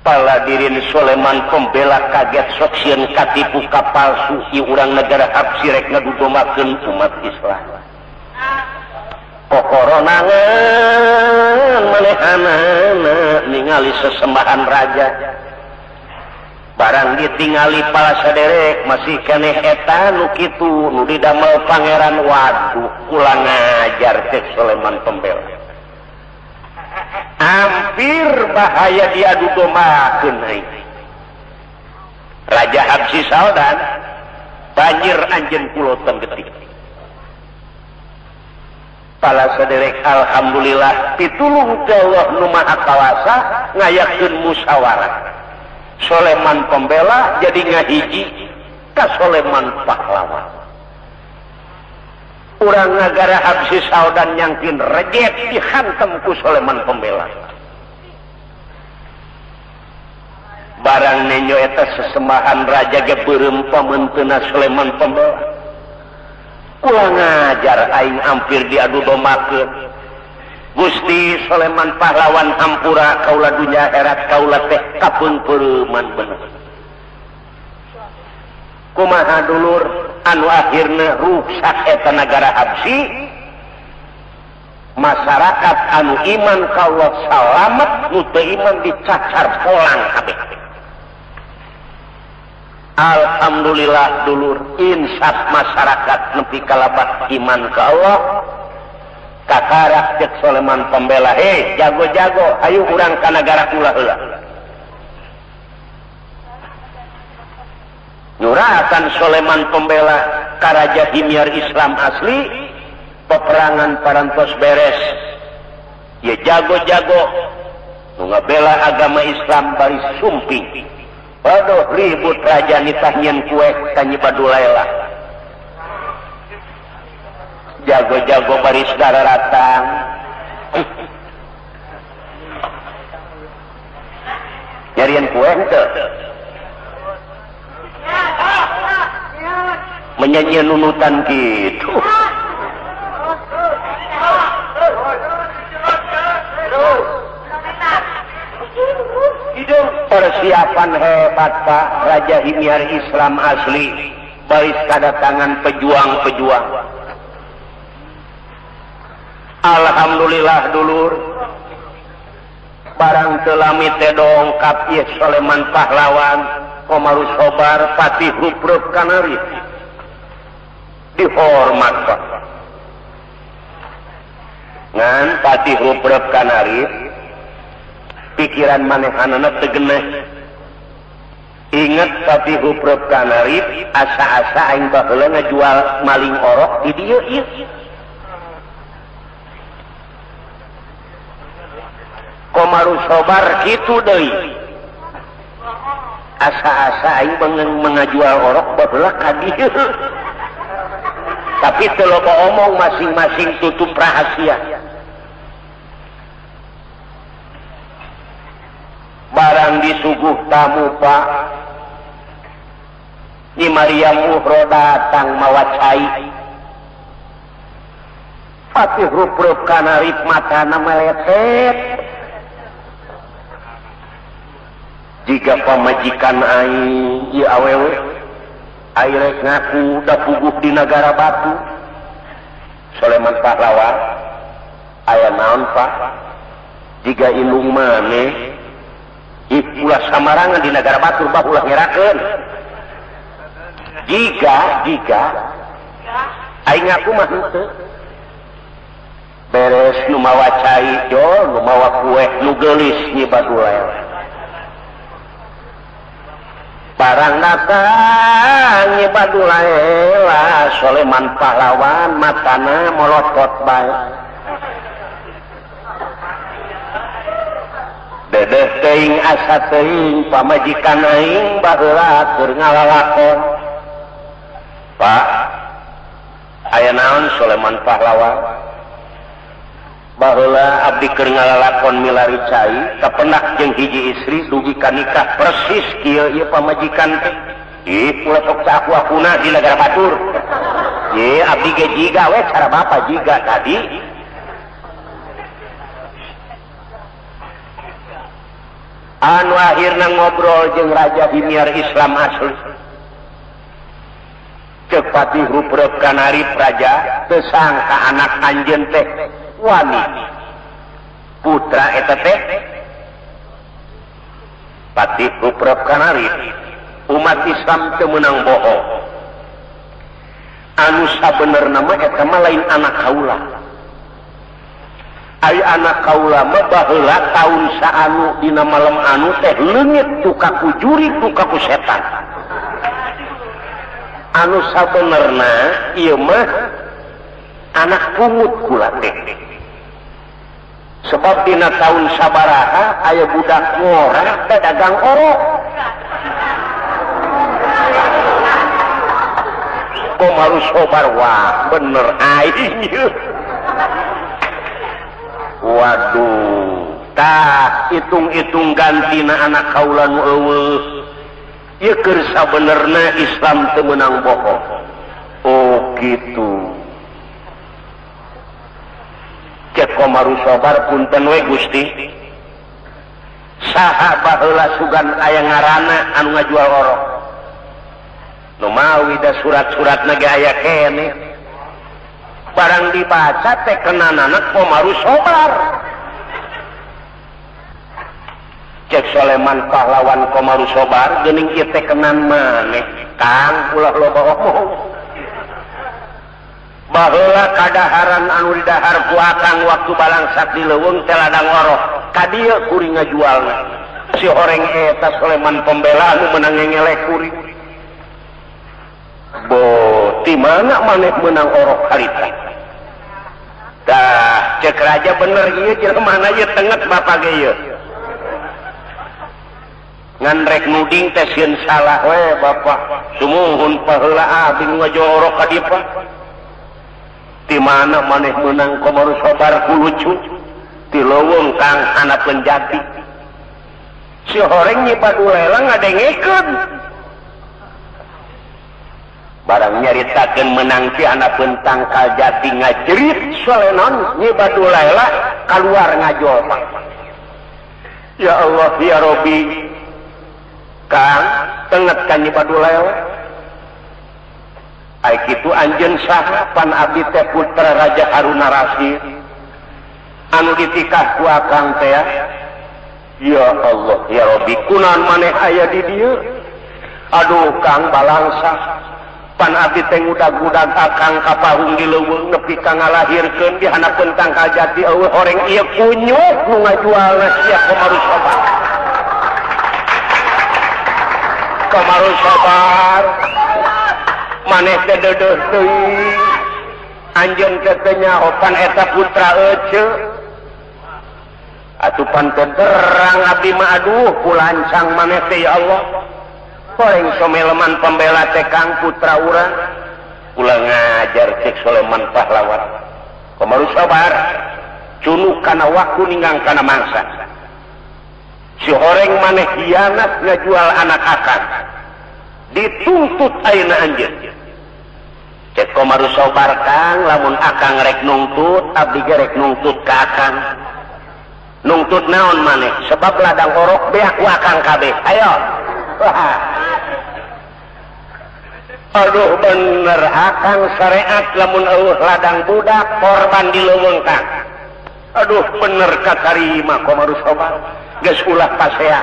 paladirin Soleman Pembela kaget sok sieun katipu kapalsu ieu urang negara Habsi rek ngadudomakeun umat Islam kokoronanan manehanana ningali sesembahan raja barang ditingali pala saderek masih keneh eta nu kitu nu didamel pangeran waduh ulah ngajar cek Soleman Pembela hampir bahaya diadu domakeun Raja Habsi Saldan banjir anjeun kulotan geutik pala saderek alhamdulillah pitulung ti Allah nu Maha Kawasa ngayakeun musyawarah Soleman Pembela jadi ngahiji ka Soleman pahlawan urang negara Habsi Saudan nyangkin rejet dihantam ku Soleman Pembela. Barang nenyo eta sesembahan raja ge beureum pamenteuna Soleman Pembela. Kula ngajar aing hampir diadu domakeun. Gusti Soleman pahlawan hampura kaula dunya akhirat kaula teh kapeungpeureman bener. Kumaha dulur anu akhirna rusak eta nagara Habsi, masyarakat anu iman ka Allah salamet, nu teu iman dicacar polang kabeh. Alhamdulillah dulur, insaf masyarakat nepi kalabat iman ka Allah. Kakarak cek Soleman Pembela, jago-jago, ayo urang ka nagara kula heula. Nyurahkan Soleman Pembela ka Raja Himyar Islam asli, peperangan parantos beres. Ya jago-jago, nu ngabela agama Islam bari sumping. Waduh ribut raja nitahnyieun kue ka Nyi Badulaila. Jago-jago baris dararatang. Nyarian kue henteu. Menyanyian nunutan gitu. Persiapan hebat Pak Raja Himyar Islam asli. Baris kedatangan pejuang-pejuang. Alhamdulillah dulur, barang telami teh dongkap ieu Soleman pahlawan Komarus Sobar patih rupreup Kanarip dihormat Pak. Ngan patih rupreup Kanarip pikiran manehanana teu geneh. Inget patih rupreup Kanarip asa-asa aing baheula ngajual maling orok di dieu ieu. Komarus Sobar kitu deui. Asa-asa aing mengajual orok baheula ka dieu. Tapi teu loba omong, masing-masing tutup rahasia. Barang disuguh tamu Pak, Nyi Mariam Uhro datang mawa cai. Patih rupreup Kanarip matana meletet. Jika pamajikan aing ieu awewe airek ngaku da puguh di negara batu. Soleman pahlawan aya naon Pak? Jika indung maneh ulah samarangan di negara batu bah ulah ngerakeun. Jika aing ngaku mah henteu. Beres nu mawa cai jol, nu mawa kue nu geulis Nyi Badulaila. Barang datang Nyi Badulaila Soleman pahlawan matana molotot bae. Dedeh teuing asa teuing pamajikan aing baheula keur ngalalakon. Pak, aya naon Soleman pahlawan? Baheula abdi keur ngalalakon milari cai kapendak jeung hiji istri dugi ka nikah persis kieu ieu pamajikan teh. Ih, ulah sok aku-akuna di negara batur. Ye, abdi ge jiga we cara bapa jiga tadi. Anu akhirna ngobrol jeung Raja Himyar Islam asli. Ceuk patih rupreup Kanarip raja teu sangka anak anjeun teh wani putra eta teh patih rupreup Kanarip. Umat Islam teu meunang bohong. Anu sabenerna mah eta mah lain anak kaula. Ai anak kaula mah baheula taun saanu dina malam anu teh leungit tu ka kujuri tu ka ku setan. Anu sabenerna ieu mah anak pungut kula teh. Sebab dina taun sabaraha aya budak ngorah dagang orok. Komarus Sobar wah bener aing. Waduh, tah hitung-hitung gantina anak kaula nu eueuh. Ieu keur sabenerna Islam teu meunang bohong. Oh gitu. Cek Komarus Sobar punten we Gusti. Saha baheula sugan aya ngaranna anu ngajual orok. Nu mawi da surat-suratna ge aya kene. Barang dibaca teh kenanana Komarus Sobar. Cek Soleman pahlawan Komarus Sobar geuning ieu teh kenan maneh. Kang ulah loba omong. Baheula kadaharan anu didahar ku akang waktu balangsat di leuweung teh ladang orok. Ka dieu kuring ngajualna. Si horeng eta Soleman pembela anu meunang ngelek kuring. Bo, di mana maneh menang orok harita? Dah, cek raja bener ieu jelema ieu tenget bapak ge ieu. Ngan rek nuding teh sieun salah we bapak. Sumuhun paheula abdi ngajual orok ka dieu. Di mana maneh menang Komarus Sobar ku lucu? Di leuweung Kang hanapeun jati. Si horeng nyibadulela ngadengekeun. Barang nyaritakeun menang ti hanapeun tangkal jati ngajerit solenon nyibadulela kaluar ngajol. Ya Allah ya Robbi. Kang tenget ka nyibadulela. Ai kitu anjeun saha pan abdi teh putra Raja Haruna Rasyid. Anu ditikah ku akang teh. Ya Allah ya Robbi kunaon maneh aya di dieu? Aduh Kang balangsa. Pan abdi teh ngudag-ngudag akang ka pahung di leuweung nepi ka ngalahirkeun di hanapeun tangkal jati eueuh horeng ieu kunyuk nu ngajualna sia Komarus Sobar. Komarus Sobar maneh teh deudeuh deui. Anjeun teh nyaho pan eta putra ece. Atupan teh terang abdi mah aduh kulancang maneh teh ya Allah. Horeng Someleman pembela teh Kang putra urang. Ulah ngajar cek Soleman pahlawan. Komarus Sobar cunuk kana waktu ninggang kana mangsa. Si horeng maneh hianat ngajual anak akang. Dituntut ayeuna anjeun. Cek Komarus Sobar Kang lamun akang rek nungtut abdi ge rek nungtut ka akang. Nungtut naon maneh? Sebab ladang orok beak ku akang kabeh. Ayo. Aduh bener akang syariat lamun eueuh ladang budak korban di leuweung Kang. Aduh bener katarima Komarus Sobar. Geus ulah pasea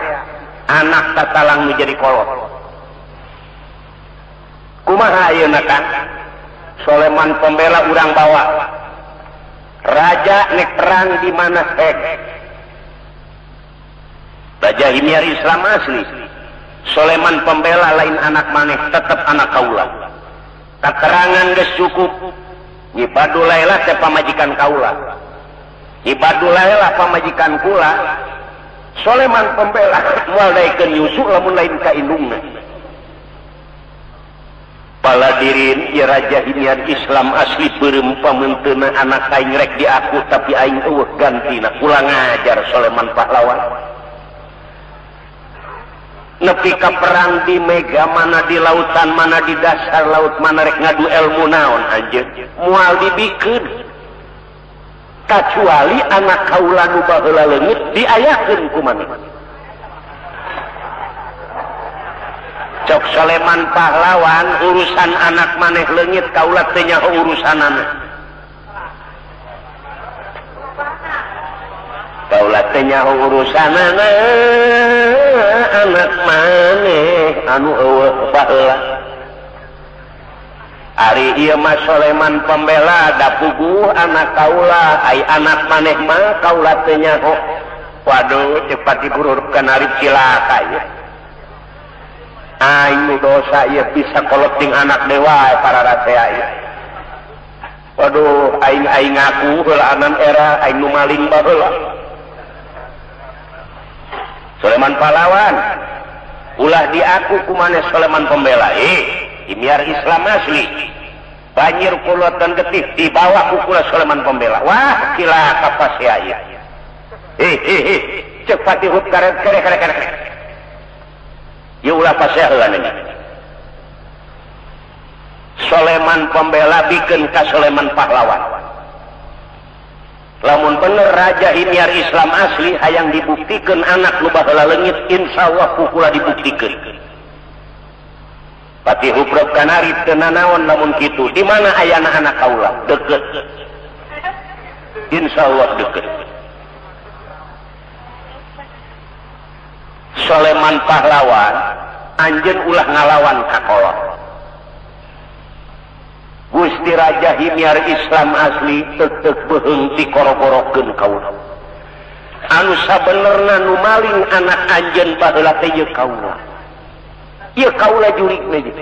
anak tatalang nu jadi kolot. Kumaha ayeuna Kang? Soleman pembela urang bawa. Raja nek perang di mana hek. Raja himiar Islam asli. Soleman pembela lain anak maneh tetep anak kaula. Keterangan geus cukup. Nyibadulaila teh pamajikan kaula. Nyibadulaila pamajikan kula. Soleman pembela moal daekeun nyusu lamun lain ka indungna. Paladirin ya Raja himiar Islam asli beureum pamenteuna anak aing rek diaku tapi aing eueuh gantina. Kula ngajar Soleman pahlawan. Nepi ka perang di mega mana di lautan mana di dasar laut mana rek ngadu ilmu naon anjeun moal dibikeun kecuali anak kaula nu baheula leungit diayakeun ku maneh. Cok Soleman pahlawan urusan anak maneh leungit kaula teh nyaho urusanana. Kaula teh nyaho urusanana anak maneh anu eueuh baheula. Ari ieu mah Soleman pembela da puguh anak kaula, ai anak maneh mah kaula teu nyaho. Waduh cepat dibururkeun ari cilaka ieu. Aing nu dosa ieu bisa kolot ting anak dewa para rasea ieu. Waduh aing ngaku heulaanan era aing nu maling baheula. Soleman pahlawan ulah diaku ku maneh Soleman pembela himiar Islam asli banjir kulotan getih di bawah ukula Sulaiman Pembela. Wah, kila kapas ya. Cepat dihub karet kere. Ya ulah paseheun ini. Sulaiman Pembela bikin ka Sulaiman pahlawan. Lamun bener Raja Himyar Islam asli hayang dibuktikan anak nu baheula leungit insyaallah kukula dibuktikan. Pati hubruk kanari teu nanaon lamun kitu. Di mana ayana anak kaula? Deket. Insyaallah deket. Sulaiman pahlawan anjeun ulah ngalawan ka kolot. Gusti Raja Himyar Islam asli tetep beheung dikorok-korokeun kaula. Anu sabenerna nu maling anak anjeun baheula teh ieu kaula. Ieu kaula julikna ge.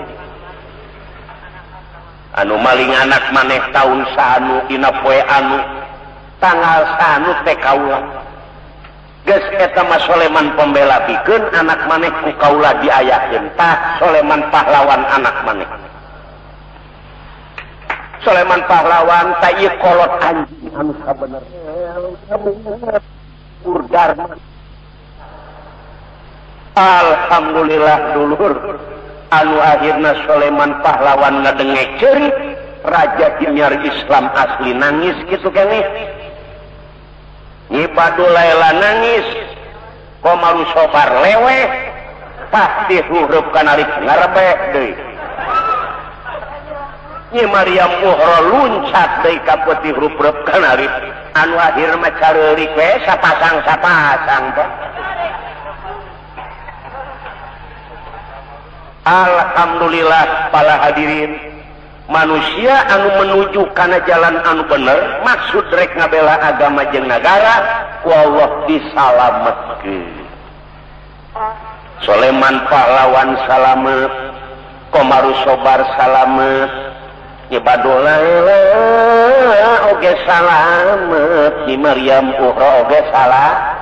Anu maling anak maneh taun saanu dina poe anu tanggal saanu teh kaula. Geus eta mah Sulaiman Pembela pikeun anak maneh ku kaula diayakeun tah Sulaiman pahlawan anak maneh. Sulaiman pahlawan ta ieu kolot anjing anu sabener Purdarma. Alhamdulillah dulur anu akhirna Sulaiman pahlawan ngadenge ceurit Raja Himyar Islam asli nangis kitu keneh. Nyi Badulaila nangis Komaru Sobar leweh pasti huruf kanalik ngarebe deui. Nyi Maryam Uhro luncat deui ka peuti huruf kanalik anu akhir mah careurik we sapasang-sapasang teh. Alhamdulillah para hadirin, manusia anu menuju kana jalan anu bener maksud rek ngabela agama jeung nagara ku Allah disalametkeun. Sulaiman pahlawan salamet, Komaru Sobar salamet, Nyi Badulaila oge salamet, Nyi Maryam Uhro oge salamet.